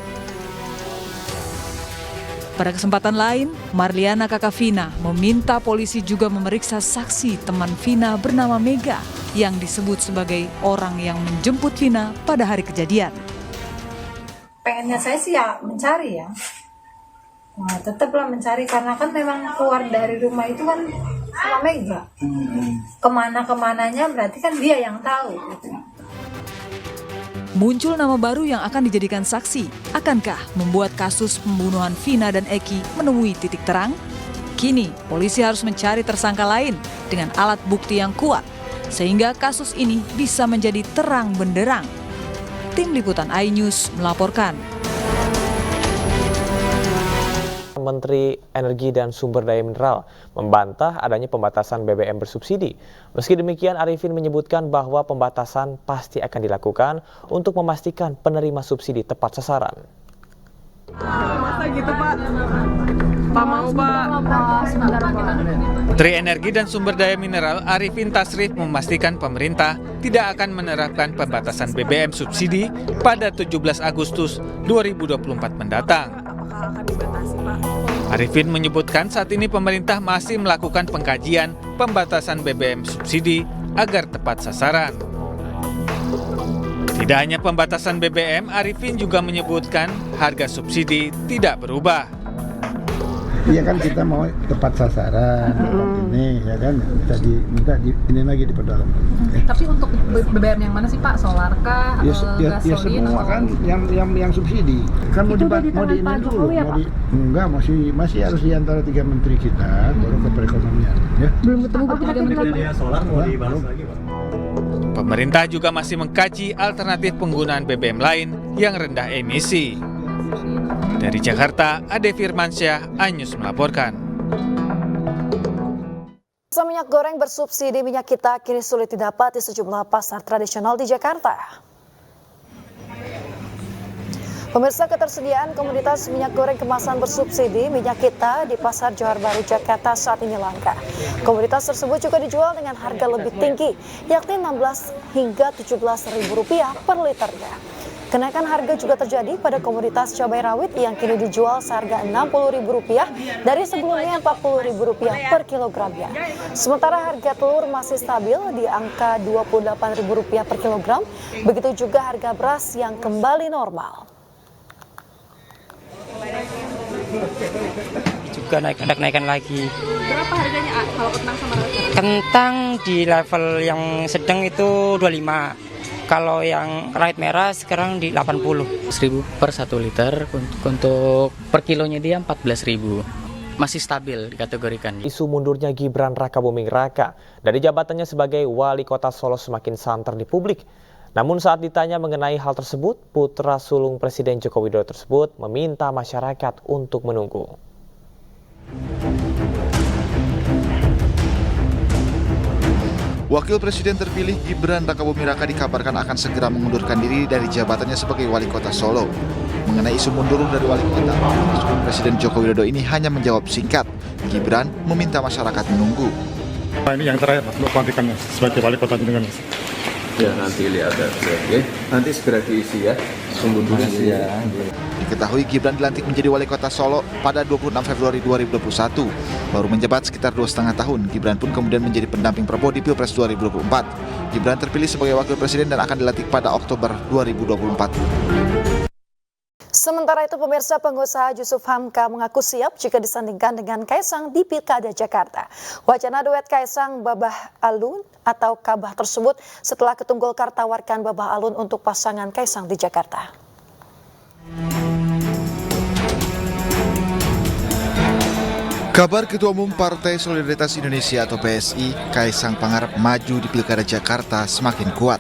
Pada kesempatan lain, Marliana kakak Vina meminta polisi juga memeriksa saksi teman Vina bernama Mega yang disebut sebagai orang yang menjemput Vina pada hari kejadian. Pengennya saya sih ya mencari ya. Nah, tetaplah mencari karena kan memang keluar dari rumah itu kan sama Mega. Kemana-kemananya berarti kan dia yang tahu. Gitu. Muncul nama baru yang akan dijadikan saksi. Akankah membuat kasus pembunuhan Vina dan Eki menemui titik terang? Kini, polisi harus mencari tersangka lain dengan alat bukti yang kuat, sehingga kasus ini bisa menjadi terang benderang. Tim Liputan iNews melaporkan. Menteri Energi dan Sumber Daya Mineral membantah adanya pembatasan BBM bersubsidi. Meski demikian, Arifin menyebutkan bahwa pembatasan pasti akan dilakukan untuk memastikan penerima subsidi tepat sasaran. Masa gitu, Pak? Pak mau, Pak. Menteri Energi dan Sumber Daya Mineral Arifin Tasrif memastikan pemerintah tidak akan menerapkan pembatasan BBM subsidi pada 17 Agustus 2024 mendatang. Arifin menyebutkan saat ini pemerintah masih melakukan pengkajian pembatasan BBM subsidi agar tepat sasaran. Tidak hanya pembatasan BBM, Arifin juga menyebutkan harga subsidi tidak berubah. Iya kan kita mau tepat sasaran, ini ya kan kita diminta ini lagi diperdalam. Tapi untuk BBM yang mana sih Pak? Solar kah? Ya semua kan yang subsidi. Kan mau ini dulu, enggak masih harus di antara 3 menteri kita baru ke perekonomian. Ya. Belum ketemu ketiga menteri. Solar mau dibahas lagi Pak. Pemerintah juga masih mengkaji alternatif penggunaan BBM lain yang rendah emisi. Dari Jakarta, Ade Firmansyah, iNews melaporkan. Minyak goreng bersubsidi minyak kita kini sulit didapat di sejumlah pasar tradisional di Jakarta. Pemirsa, ketersediaan komoditas minyak goreng kemasan bersubsidi minyak kita di Pasar Johar Baru, Jakarta saat ini langka. Komoditas tersebut juga dijual dengan harga lebih tinggi, yakni Rp16 hingga Rp17.000 per liternya. Kenaikan harga juga terjadi pada komoditas cabai rawit yang kini dijual seharga Rp60.000 dari sebelumnya Rp40.000 per kilogramnya. Sementara harga telur masih stabil di angka Rp28.000 per kilogram, begitu juga harga beras yang kembali normal. Juga naikkan lagi. Berapa harganya kalau kentang sama rawit? Kentang di level yang sedang itu 25. Kalau yang rawit merah sekarang di 80. 1.000 per 1 liter, untuk per kilonya dia 14.000. Masih stabil dikategorikan. Isu mundurnya Gibran Rakabuming Raka dari jabatannya sebagai wali kota Solo semakin santer di publik. Namun saat ditanya mengenai hal tersebut, putra sulung Presiden Joko Widodo tersebut meminta masyarakat untuk menunggu. Wakil Presiden terpilih Gibran Rakabuming Raka dikabarkan akan segera mengundurkan diri dari jabatannya sebagai wali kota Solo. Mengenai isu mundur dari wali kota, Presiden Joko Widodo ini hanya menjawab singkat. Gibran meminta masyarakat menunggu. Ini yang terakhir Mas, untuk pelantikannya sebagai wali kota Jenengan. Ya nanti lihat aja, nanti segera diisi ya. Diketahui Gibran dilantik menjadi wali kota Solo pada 26 Februari 2021. Baru menjabat sekitar 2,5 tahun, Gibran pun kemudian menjadi pendamping Prabowo di Pilpres 2024. Gibran terpilih sebagai wakil presiden dan akan dilantik pada Oktober 2024. Sementara itu pemirsa, pengusaha Yusuf Hamka mengaku siap jika disandingkan dengan Kaisang di Pilkada Jakarta. Wacana duet Kaisang Babah Alun atau Kabah tersebut setelah Ketum Golkar tawarkan Babah Alun untuk pasangan Kaisang di Jakarta. Kabar Ketua Umum Partai Solidaritas Indonesia atau PSI, Kaisang Pangarep maju di Pilkada Jakarta semakin kuat.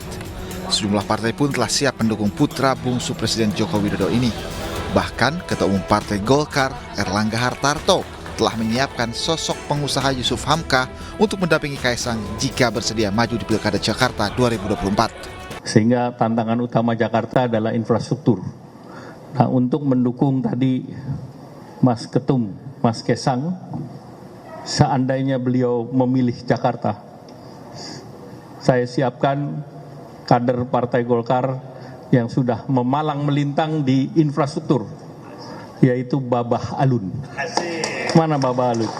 Sejumlah partai pun telah siap mendukung putra bungsu Presiden Joko Widodo ini. Bahkan Ketua Umum Partai Golkar, Erlangga Hartarto, telah menyiapkan sosok pengusaha Yusuf Hamka untuk mendampingi Kaisang jika bersedia maju di Pilkada Jakarta 2024. Sehingga tantangan utama Jakarta adalah infrastruktur. Nah, untuk mendukung tadi Mas Ketum, Mas Kaisang, seandainya beliau memilih Jakarta, saya siapkan kader Partai Golkar yang sudah memalang melintang di infrastruktur, yaitu Babah Alun. Mana Babah Alun?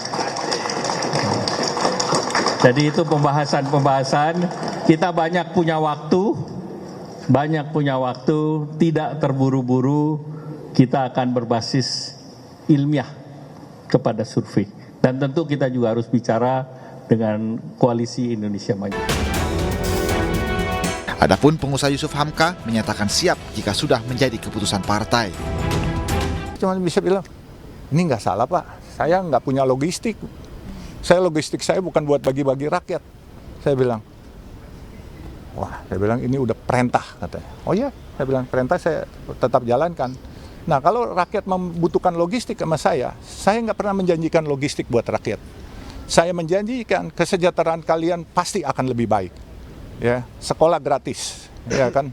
Jadi itu pembahasan, kita banyak punya waktu, tidak terburu-buru, kita akan berbasis ilmiah kepada survei. Dan tentu kita juga harus bicara dengan Koalisi Indonesia Maju. Adapun pengusaha Yusuf Hamka menyatakan siap jika sudah menjadi keputusan partai. Cuma bisa bilang, ini nggak salah Pak, saya nggak punya logistik. Logistik saya bukan buat bagi-bagi rakyat. Saya bilang, ini udah perintah katanya. Oh iya, saya bilang perintah saya tetap jalankan. Nah kalau rakyat membutuhkan logistik sama saya nggak pernah menjanjikan logistik buat rakyat. Saya menjanjikan kesejahteraan kalian pasti akan lebih baik. Ya, sekolah gratis, ya kan.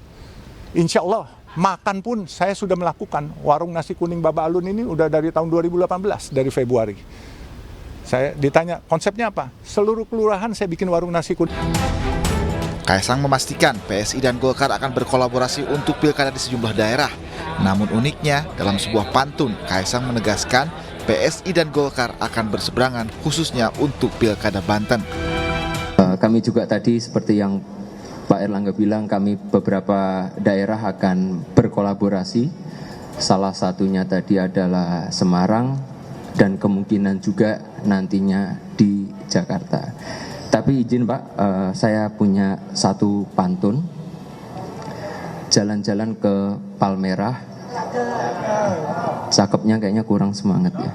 Insya Allah, makan pun saya sudah melakukan. Warung nasi kuning Babah Alun ini udah dari tahun 2018, dari Februari. Saya ditanya, konsepnya apa? Seluruh kelurahan saya bikin warung nasi kuning. Kaisang memastikan PSI dan Golkar akan berkolaborasi untuk pilkada di sejumlah daerah. Namun uniknya, dalam sebuah pantun, Kaisang menegaskan PSI dan Golkar akan berseberangan khususnya untuk pilkada Banten. Kami juga tadi seperti yang Pak Erlangga bilang, kami beberapa daerah akan berkolaborasi. Salah satunya tadi adalah Semarang dan kemungkinan juga nantinya di Jakarta. Tapi izin Pak, saya punya satu pantun. Jalan-jalan ke Palmerah. Cakepnya kayaknya kurang semangat ya.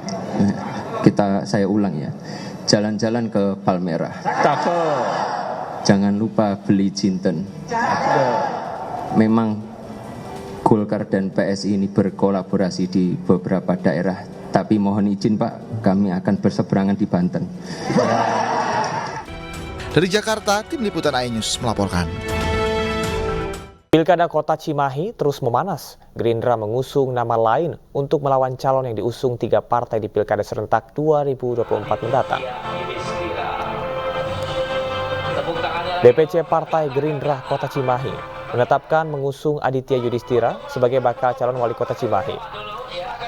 Saya ulang ya. Jalan-jalan ke Palmerah. Cakep. Jangan lupa beli jinten. Memang Golkar dan PSI ini berkolaborasi di beberapa daerah. Tapi mohon izin Pak, kami akan berseberangan di Banten. Dari Jakarta, Tim Liputan iNews melaporkan. Pilkada Kota Cimahi terus memanas. Gerindra mengusung nama lain untuk melawan calon yang diusung 3 partai di Pilkada serentak 2024 mendatang. DPC Partai Gerindra Kota Cimahi menetapkan mengusung Aditya Yudhistira sebagai bakal calon wali kota Cimahi.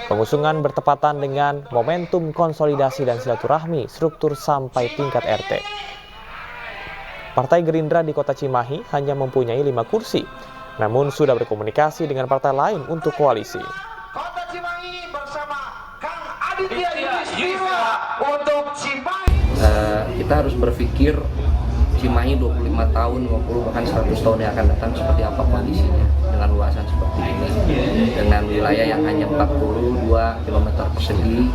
Pengusungan bertepatan dengan momentum konsolidasi dan silaturahmi struktur sampai tingkat RT. Partai Gerindra di Kota Cimahi hanya mempunyai 5 kursi, namun sudah berkomunikasi dengan partai lain untuk koalisi. Kota Cimahi bersama Kang Aditya Yudhistira untuk Cimahi. Kita harus berpikir Cimahi 25 tahun, 50 bahkan 100 tahun yang akan datang seperti apa kondisinya dengan luasan seperti ini, dengan wilayah yang hanya 42 km persegi.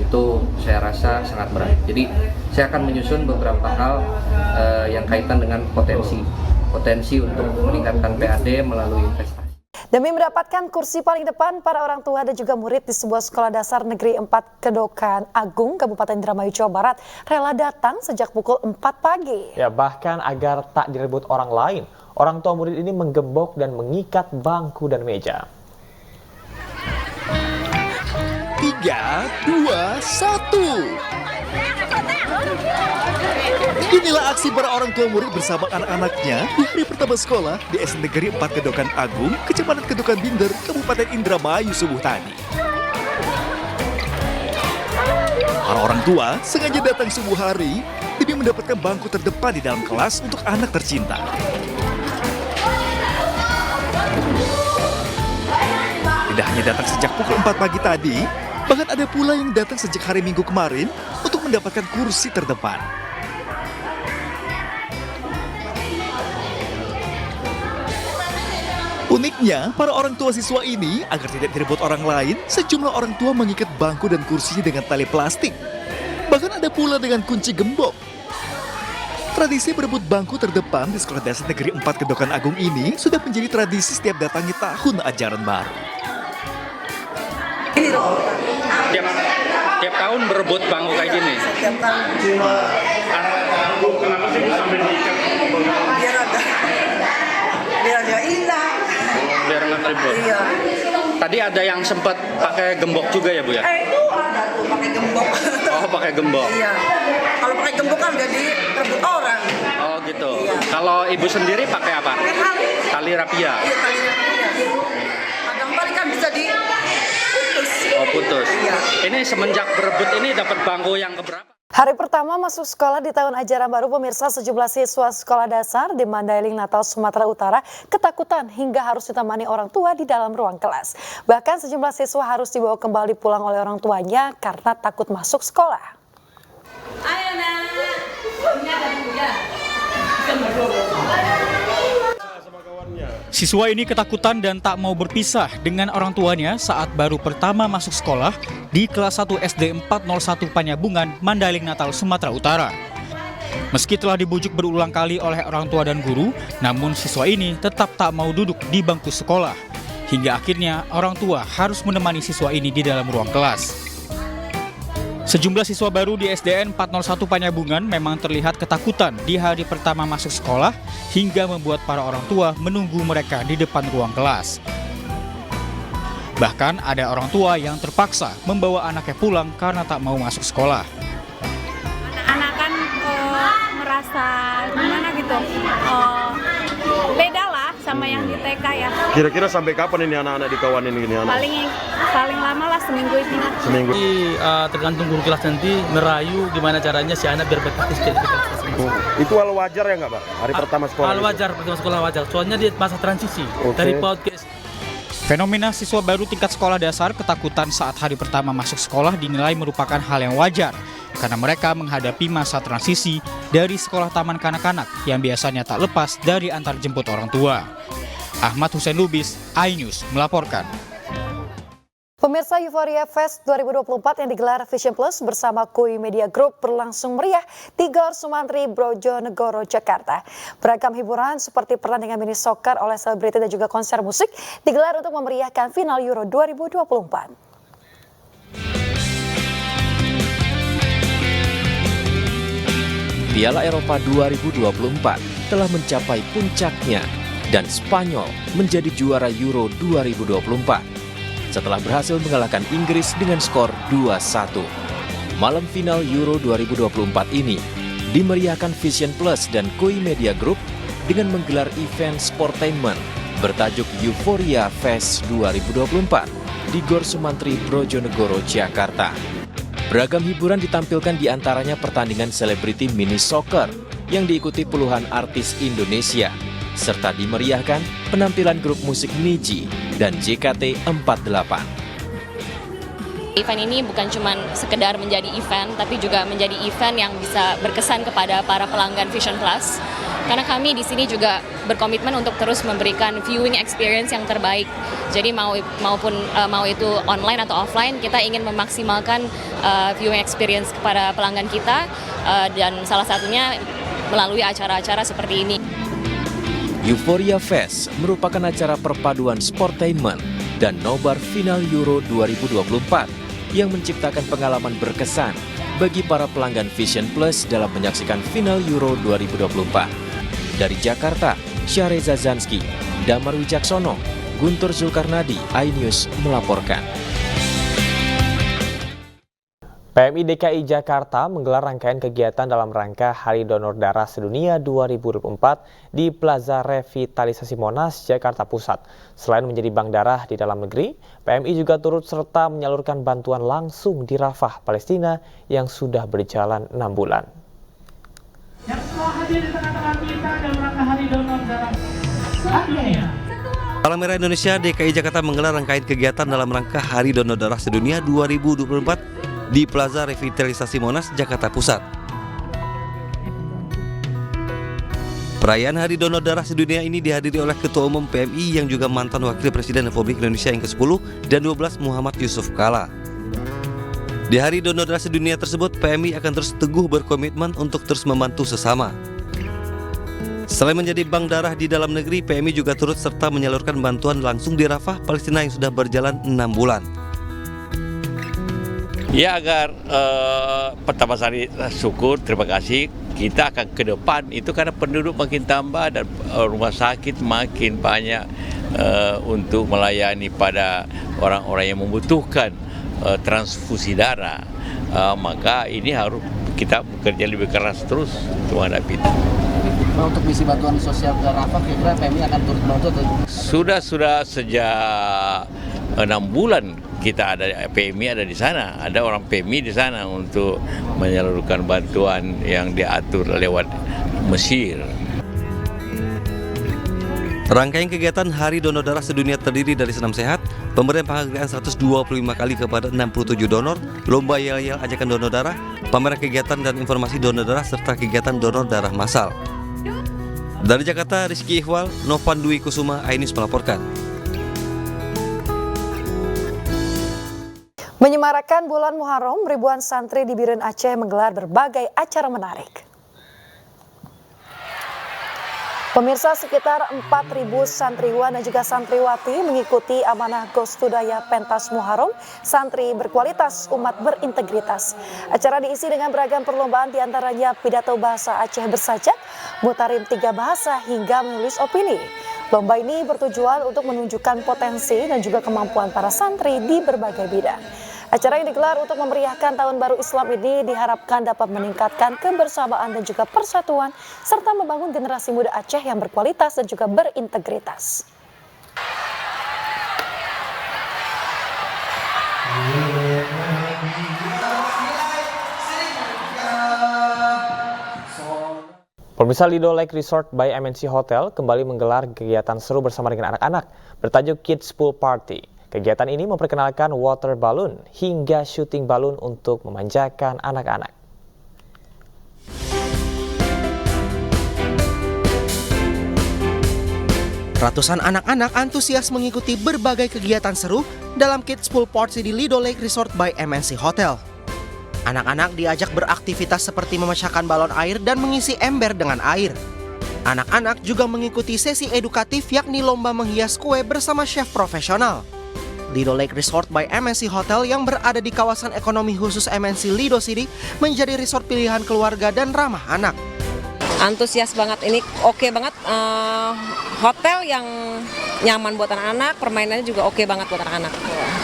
Itu saya rasa sangat berat. Jadi saya akan menyusun beberapa hal yang kaitan dengan potensi untuk meningkatkan PAD melalui investasi. Demi mendapatkan kursi paling depan, para orang tua dan juga murid di sebuah sekolah dasar negeri 4 Kedokan Agung, Kabupaten Indramayu, Jawa Barat, rela datang sejak pukul 4 pagi. Ya, bahkan agar tak direbut orang lain, orang tua murid ini menggembok dan mengikat bangku dan meja. 3, 2, 1. Inilah aksi para orang tua murid bersama anak-anaknya di hari pertama sekolah di SD Negeri 4 Kedokan Agung, Kecamatan Kedokan Binder, Kabupaten Indramayu subuh tadi. Para orang tua sengaja datang subuh hari demi mendapatkan bangku terdepan di dalam kelas untuk anak tercinta. Tidak hanya datang sejak pukul 4 pagi tadi, bahkan ada pula yang datang sejak hari Minggu kemarin untuk mendapatkan kursi terdepan. Uniknya, para orang tua siswa ini agar tidak direbut orang lain, sejumlah orang tua mengikat bangku dan kursinya dengan tali plastik. Bahkan ada pula dengan kunci gembok. Tradisi berebut bangku terdepan di Sekolah Dasar Negeri 4 Kedokan Agung ini sudah menjadi tradisi setiap datangnya tahun ajaran baru. Tiap tahun berebut bangku kayak gini. Setiap tahun. Kenapa sih sampai diikat? Biar agak indah. Biar nggak ribut. Iya. Tadi ada yang sempat pakai gembok juga ya Bu ya? Itu ada tuh pakai gembok. Oh pakai gembok. Iya. Kalau pakai gembok kan jadi rebut orang. Oh gitu. Iya. Kalau ibu sendiri pakai apa? Pakai tali. Tali rapia. Iya tali rapia. Kadang tali kan bisa diputus. Oh putus. Iya. Ini semenjak berebut ini dapat bangku yang keberapa? Hari pertama masuk sekolah di tahun ajaran baru, pemirsa, sejumlah siswa sekolah dasar di Mandailing, Natal, Sumatera Utara ketakutan hingga harus ditemani orang tua di dalam ruang kelas. Bahkan sejumlah siswa harus dibawa kembali pulang oleh orang tuanya karena takut masuk sekolah. Ayo nak, ini ada ya. Siswa ini ketakutan dan tak mau berpisah dengan orang tuanya saat baru pertama masuk sekolah di kelas 1 SD 401 Panyabungan, Mandailing, Natal, Sumatera Utara. Meski telah dibujuk berulang kali oleh orang tua dan guru, namun siswa ini tetap tak mau duduk di bangku sekolah. Hingga akhirnya orang tua harus menemani siswa ini di dalam ruang kelas. Sejumlah siswa baru di SDN 401 Panyabungan memang terlihat ketakutan di hari pertama masuk sekolah hingga membuat para orang tua menunggu mereka di depan ruang kelas. Bahkan ada orang tua yang terpaksa membawa anaknya pulang karena tak mau masuk sekolah. Anak kan merasa gimana gitu, beda lah sama yang di TK ya. Kira-kira sampai kapan ini anak-anak dikawanin gini anak? Paling lama lah seminggu ini. Seminggu. Tergantung guru kelas nanti merayu gimana caranya si anak biar berpraktis di kelas. Itu hal wajar ya nggak Pak? Hari pertama sekolah? Hal wajar, pertama sekolah wajar. Soalnya di masa transisi dari PAUD ke SD. Fenomena siswa baru tingkat sekolah dasar ketakutan saat hari pertama masuk sekolah dinilai merupakan hal yang wajar karena mereka menghadapi masa transisi dari sekolah taman kanak-kanak yang biasanya tak lepas dari antar jemput orang tua. Ahmad Hussein Lubis, iNews melaporkan. Pemirsa, Euphoria Fest 2024 yang digelar Vision Plus bersama KUI Media Group berlangsung meriah di Gor Sumantri, Brojonegoro, Jakarta. Beragam hiburan seperti pertandingan mini soccer oleh selebriti dan juga konser musik digelar untuk memeriahkan final Euro 2024. Piala Eropa 2024 telah mencapai puncaknya dan Spanyol menjadi juara Euro 2024 setelah berhasil mengalahkan Inggris dengan skor 2-1. Malam final Euro 2024 ini dimeriahkan Vision Plus dan KUI Media Group dengan menggelar event sportainment bertajuk Euphoria Fest 2024 di Gor Sumantri, Brojonegoro, Jakarta. Beragam hiburan ditampilkan di antaranya pertandingan selebriti mini soccer yang diikuti puluhan artis Indonesia, serta dimeriahkan penampilan grup musik Niji dan JKT48. Event ini bukan cuma sekedar menjadi event, tapi juga menjadi event yang bisa berkesan kepada para pelanggan Vision Plus. Karena kami di sini juga berkomitmen untuk terus memberikan viewing experience yang terbaik. Jadi mau itu online atau offline, kita ingin memaksimalkan viewing experience kepada pelanggan kita, dan salah satunya melalui acara-acara seperti ini. Euphoria Fest merupakan acara perpaduan sportainment dan nobar final Euro 2024 yang menciptakan pengalaman berkesan bagi para pelanggan Vision Plus dalam menyaksikan final Euro 2024. Dari Jakarta, Syahreza Zanski, Damar Wijaksono, Guntur Zulkarnadi, iNews melaporkan. PMI DKI Jakarta menggelar rangkaian kegiatan dalam rangka Hari Donor Darah Sedunia 2024 di Plaza Revitalisasi Monas, Jakarta Pusat. Selain menjadi bank darah di dalam negeri, PMI juga turut serta menyalurkan bantuan langsung di Rafah, Palestina yang sudah berjalan 6 bulan. Yang telah hadir di tengah-tengah kita dalam rangka Hari Donor Darah Sedunia. Palang Merah Indonesia DKI Jakarta menggelar rangkaian kegiatan dalam rangka Hari Donor Darah Sedunia 2024 di Plaza Revitalisasi Monas, Jakarta Pusat. Perayaan Hari Donor Darah Sedunia ini dihadiri oleh Ketua Umum PMI yang juga mantan Wakil Presiden Republik Indonesia yang ke-10 dan 12 Muhammad Yusuf Kala. Di Hari Donor Darah Sedunia tersebut, PMI akan terus teguh berkomitmen untuk terus membantu sesama. Selain menjadi bank darah di dalam negeri, PMI juga turut serta menyalurkan bantuan langsung di Rafah, Palestina yang sudah berjalan 6 bulan. Ya, agar pertama sekali syukur, terima kasih. Kita akan ke depan itu karena penduduk makin tambah dan rumah sakit makin banyak untuk melayani pada orang-orang yang membutuhkan transfusi darah. Maka ini harus kita bekerja lebih keras terus untuk menghadapi itu. Untuk misi bantuan sosial ke Rafah, kira-kira PMI akan turut membantu atau? Sudah sejak 6 bulan kita ada PMI ada di sana, ada orang PMI di sana untuk menyalurkan bantuan yang diatur lewat Mesir. Rangkaian kegiatan Hari Donor Darah Sedunia terdiri dari senam sehat, pemberian penghargaan 125 kali kepada 67 donor, lomba yel-yel ajakan donor darah, pameran kegiatan dan informasi donor darah serta kegiatan donor darah massal. Dari Jakarta, Rizky Ihwal, Novan Dwi Kusuma, iNews melaporkan. Menyemarakan bulan Muharram, ribuan santri di Biren Aceh menggelar berbagai acara menarik. Pemirsa, sekitar 4.000 santriwan dan juga santriwati mengikuti amanah Gostudaya Pentas Muharram, santri berkualitas, umat berintegritas. Acara diisi dengan beragam perlombaan, diantaranya pidato bahasa Aceh bersajak, mutarim 3 bahasa hingga menulis opini. Lomba ini bertujuan untuk menunjukkan potensi dan juga kemampuan para santri di berbagai bidang. Acara yang digelar untuk memeriahkan Tahun Baru Islam ini diharapkan dapat meningkatkan kebersamaan dan juga persatuan, serta membangun generasi muda Aceh yang berkualitas dan juga berintegritas. Pemirsa, Lido Lake Resort by MNC Hotel kembali menggelar kegiatan seru bersama dengan anak-anak bertajuk Kids Pool Party. Kegiatan ini memperkenalkan water balloon hingga syuting balon untuk memanjakan anak-anak. Ratusan anak-anak antusias mengikuti berbagai kegiatan seru dalam Kids Pool Party di Lido Lake Resort by MNC Hotel. Anak-anak diajak beraktivitas seperti memecahkan balon air dan mengisi ember dengan air. Anak-anak juga mengikuti sesi edukatif yakni lomba menghias kue bersama chef profesional. Lido Lake Resort by MNC Hotel yang berada di kawasan ekonomi khusus MNC Lido City menjadi resort pilihan keluarga dan ramah anak. Antusias banget, ini oke banget, hotel yang nyaman buat anak-anak, permainannya juga oke banget buat anak-anak.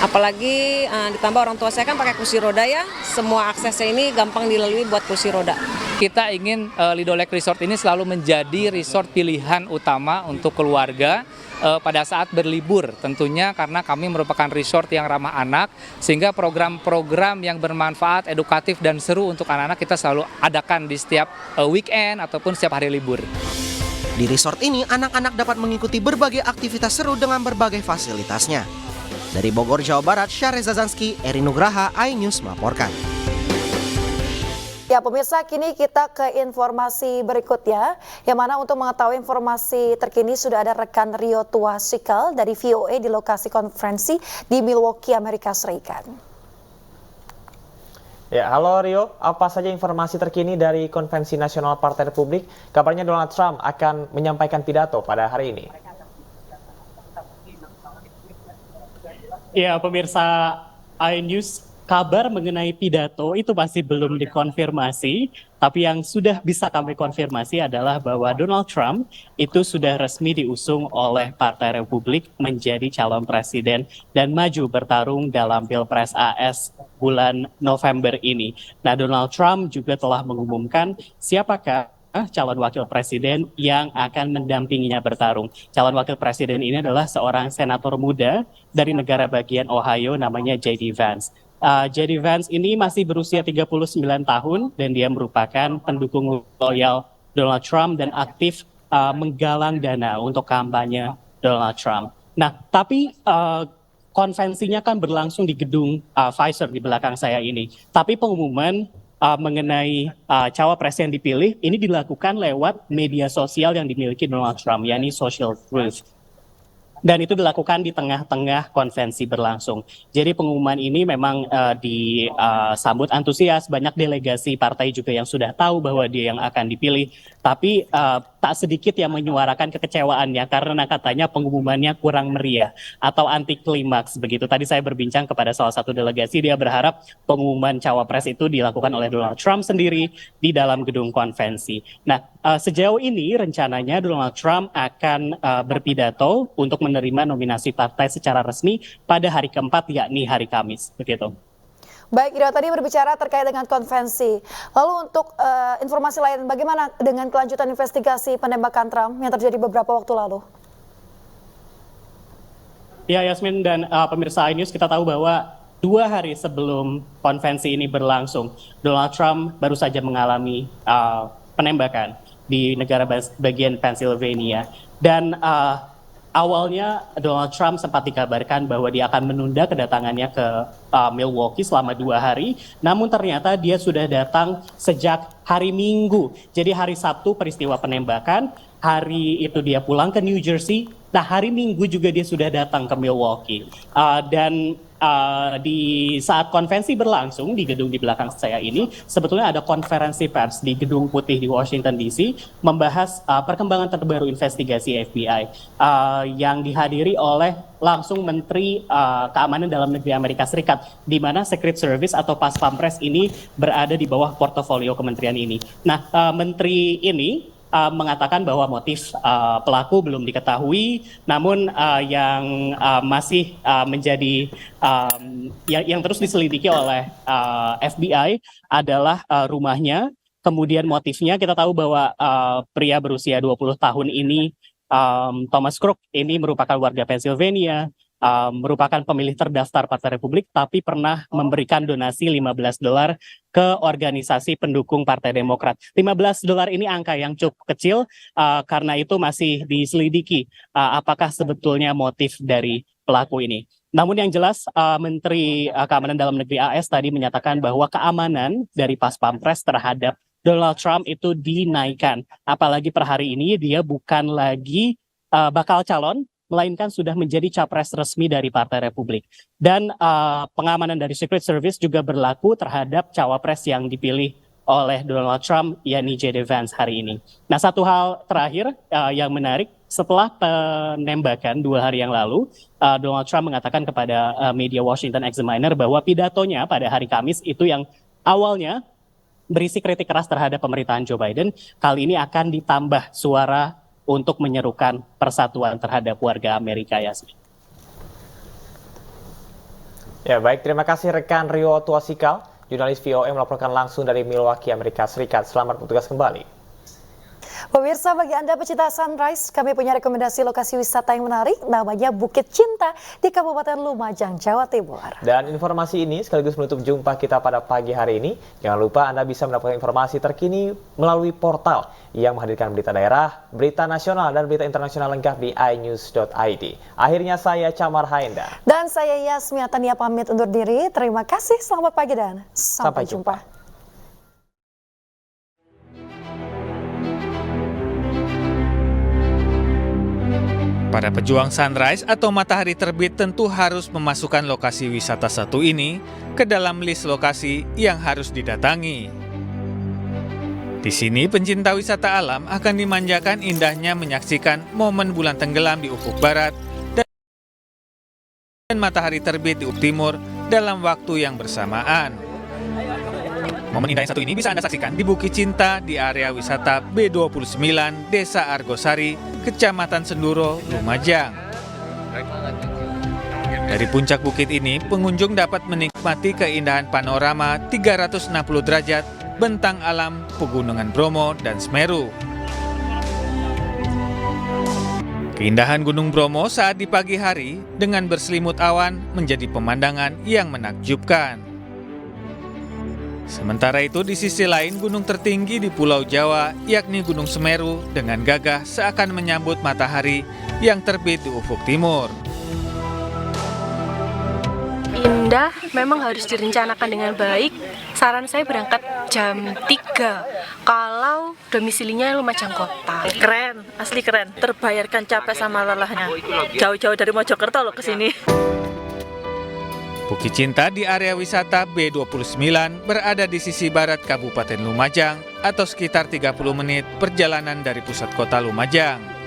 Apalagi ditambah orang tua saya kan pakai kursi roda ya, semua aksesnya ini gampang dilalui buat kursi roda. Kita ingin Lido Lake Resort ini selalu menjadi resort pilihan utama untuk keluarga pada saat berlibur, tentunya karena kami merupakan resort yang ramah anak, sehingga program-program yang bermanfaat, edukatif dan seru untuk anak-anak kita selalu adakan di setiap weekend ataupun setiap hari libur. Di resort ini, anak-anak dapat mengikuti berbagai aktivitas seru dengan berbagai fasilitasnya. Dari Bogor, Jawa Barat, Syahreza Zanski, Eri Nugraha, iNews melaporkan. Ya pemirsa, kini kita ke informasi berikutnya, yang mana untuk mengetahui informasi terkini sudah ada rekan Rio Tuasikal dari VOA di lokasi konferensi di Milwaukee, Amerika Serikat. Ya, halo Rio, apa saja informasi terkini dari Konvensi Nasional Partai Republik? Kabarnya Donald Trump akan menyampaikan pidato pada hari ini. Ya pemirsa iNews, kabar mengenai pidato itu masih belum dikonfirmasi, tapi yang sudah bisa kami konfirmasi adalah bahwa Donald Trump itu sudah resmi diusung oleh Partai Republik menjadi calon presiden dan maju bertarung dalam Pilpres AS bulan November ini. Nah, Donald Trump juga telah mengumumkan siapakah calon wakil presiden yang akan mendampinginya bertarung. Calon wakil presiden ini adalah seorang senator muda dari negara bagian Ohio namanya J.D. Vance. J.D. Vance ini masih berusia 39 tahun dan dia merupakan pendukung loyal Donald Trump dan aktif menggalang dana untuk kampanye Donald Trump. Nah, tapi konvensinya kan berlangsung di gedung Pfizer di belakang saya ini. Tapi pengumuman mengenai cawapres yang dipilih ini dilakukan lewat media sosial yang dimiliki Donald Trump, yakni social truth. Dan itu dilakukan di tengah-tengah konvensi berlangsung. Jadi pengumuman ini memang disambut antusias, banyak delegasi partai juga yang sudah tahu bahwa dia yang akan dipilih. Tapi tak sedikit yang menyuarakan kekecewaannya karena katanya pengumumannya kurang meriah atau anti klimaks begitu. Tadi saya berbincang kepada salah satu delegasi, dia berharap pengumuman cawapres itu dilakukan oleh Donald Trump sendiri di dalam gedung konvensi. Nah, sejauh ini rencananya Donald Trump akan berpidato untuk menerima nominasi partai secara resmi pada hari keempat, yakni hari Kamis, begitu. Baik, Ira, tadi berbicara terkait dengan konvensi. Lalu untuk informasi lain, bagaimana dengan kelanjutan investigasi penembakan Trump yang terjadi beberapa waktu lalu? Ya, Yasmin dan pemirsa iNews, kita tahu bahwa 2 hari sebelum konvensi ini berlangsung, Donald Trump baru saja mengalami penembakan di negara bagian Pennsylvania. Dan awalnya Donald Trump sempat dikabarkan bahwa dia akan menunda kedatangannya ke Milwaukee selama 2 hari. Namun ternyata dia sudah datang sejak hari Minggu. Jadi hari Sabtu peristiwa penembakan, hari itu dia pulang ke New Jersey. Nah, hari Minggu juga dia sudah datang ke Milwaukee. Dan di saat konvensi berlangsung di gedung di belakang saya ini, sebetulnya ada konferensi pers di Gedung Putih di Washington DC membahas perkembangan terbaru investigasi FBI yang dihadiri oleh langsung Menteri Keamanan Dalam Negeri Amerika Serikat, di mana Secret Service atau Pas Pampres ini berada di bawah portofolio kementerian ini. Nah, Menteri ini mengatakan bahwa motif pelaku belum diketahui, namun yang masih menjadi yang terus diselidiki oleh FBI adalah rumahnya. Kemudian motifnya, kita tahu bahwa pria berusia 20 tahun ini, Thomas Crook, ini merupakan warga Pennsylvania, merupakan pemilih terdaftar Partai Republik, tapi pernah memberikan donasi $15 ke organisasi pendukung Partai Demokrat. $15 ini angka yang cukup kecil, karena itu masih diselidiki apakah sebetulnya motif dari pelaku ini. Namun yang jelas, Menteri Keamanan Dalam Negeri AS tadi menyatakan bahwa keamanan dari Pas Pampres terhadap Donald Trump itu dinaikkan. Apalagi per hari ini dia bukan lagi bakal calon, melainkan sudah menjadi capres resmi dari Partai Republik. Dan pengamanan dari Secret Service juga berlaku terhadap cawapres yang dipilih oleh Donald Trump, yakni J.D. Vance hari ini. Nah, satu hal terakhir yang menarik, setelah penembakan 2 hari yang lalu, Donald Trump mengatakan kepada media Washington Examiner bahwa pidatonya pada hari Kamis itu yang awalnya berisi kritik keras terhadap pemerintahan Joe Biden, kali ini akan ditambah suara untuk menyerukan persatuan terhadap warga Amerika, Yasmin. Ya, baik, terima kasih rekan Rio Tuasikal, jurnalis VOA melaporkan langsung dari Milwaukee, Amerika Serikat. Selamat bertugas kembali. Pemirsa, bagi Anda pecinta sunrise, kami punya rekomendasi lokasi wisata yang menarik, namanya Bukit Cinta di Kabupaten Lumajang, Jawa Timur. Dan informasi ini sekaligus menutup jumpa kita pada pagi hari ini. Jangan lupa Anda bisa mendapatkan informasi terkini melalui portal yang menghadirkan berita daerah, berita nasional, dan berita internasional lengkap di inews.id. Akhirnya saya Camar Haenda. Dan saya Yasmi Atania pamit undur diri. Terima kasih, selamat pagi dan sampai jumpa. Para pejuang sunrise atau matahari terbit tentu harus memasukkan lokasi wisata satu ini ke dalam list lokasi yang harus didatangi. Di sini pencinta wisata alam akan dimanjakan indahnya menyaksikan momen bulan tenggelam di ufuk barat dan matahari terbit di ufuk timur dalam waktu yang bersamaan. Momen indah yang satu ini bisa Anda saksikan di Bukit Cinta di area wisata B29, Desa Argosari, Kecamatan Senduro, Lumajang. Dari puncak bukit ini, pengunjung dapat menikmati keindahan panorama 360 derajat bentang alam Pegunungan Bromo dan Semeru. Keindahan Gunung Bromo saat di pagi hari dengan berselimut awan menjadi pemandangan yang menakjubkan. Sementara itu di sisi lain gunung tertinggi di Pulau Jawa yakni Gunung Semeru dengan gagah seakan menyambut matahari yang terbit di ufuk timur. Indah, memang harus direncanakan dengan baik. Saran saya berangkat jam 3 kalau domisilinya Lumajang Kota. Keren, asli keren. Terbayarkan capek sama lelahnya. Jauh-jauh dari Mojokerto loh ke sini. Bukit Cinta di area wisata B29 berada di sisi barat Kabupaten Lumajang atau sekitar 30 menit perjalanan dari pusat kota Lumajang.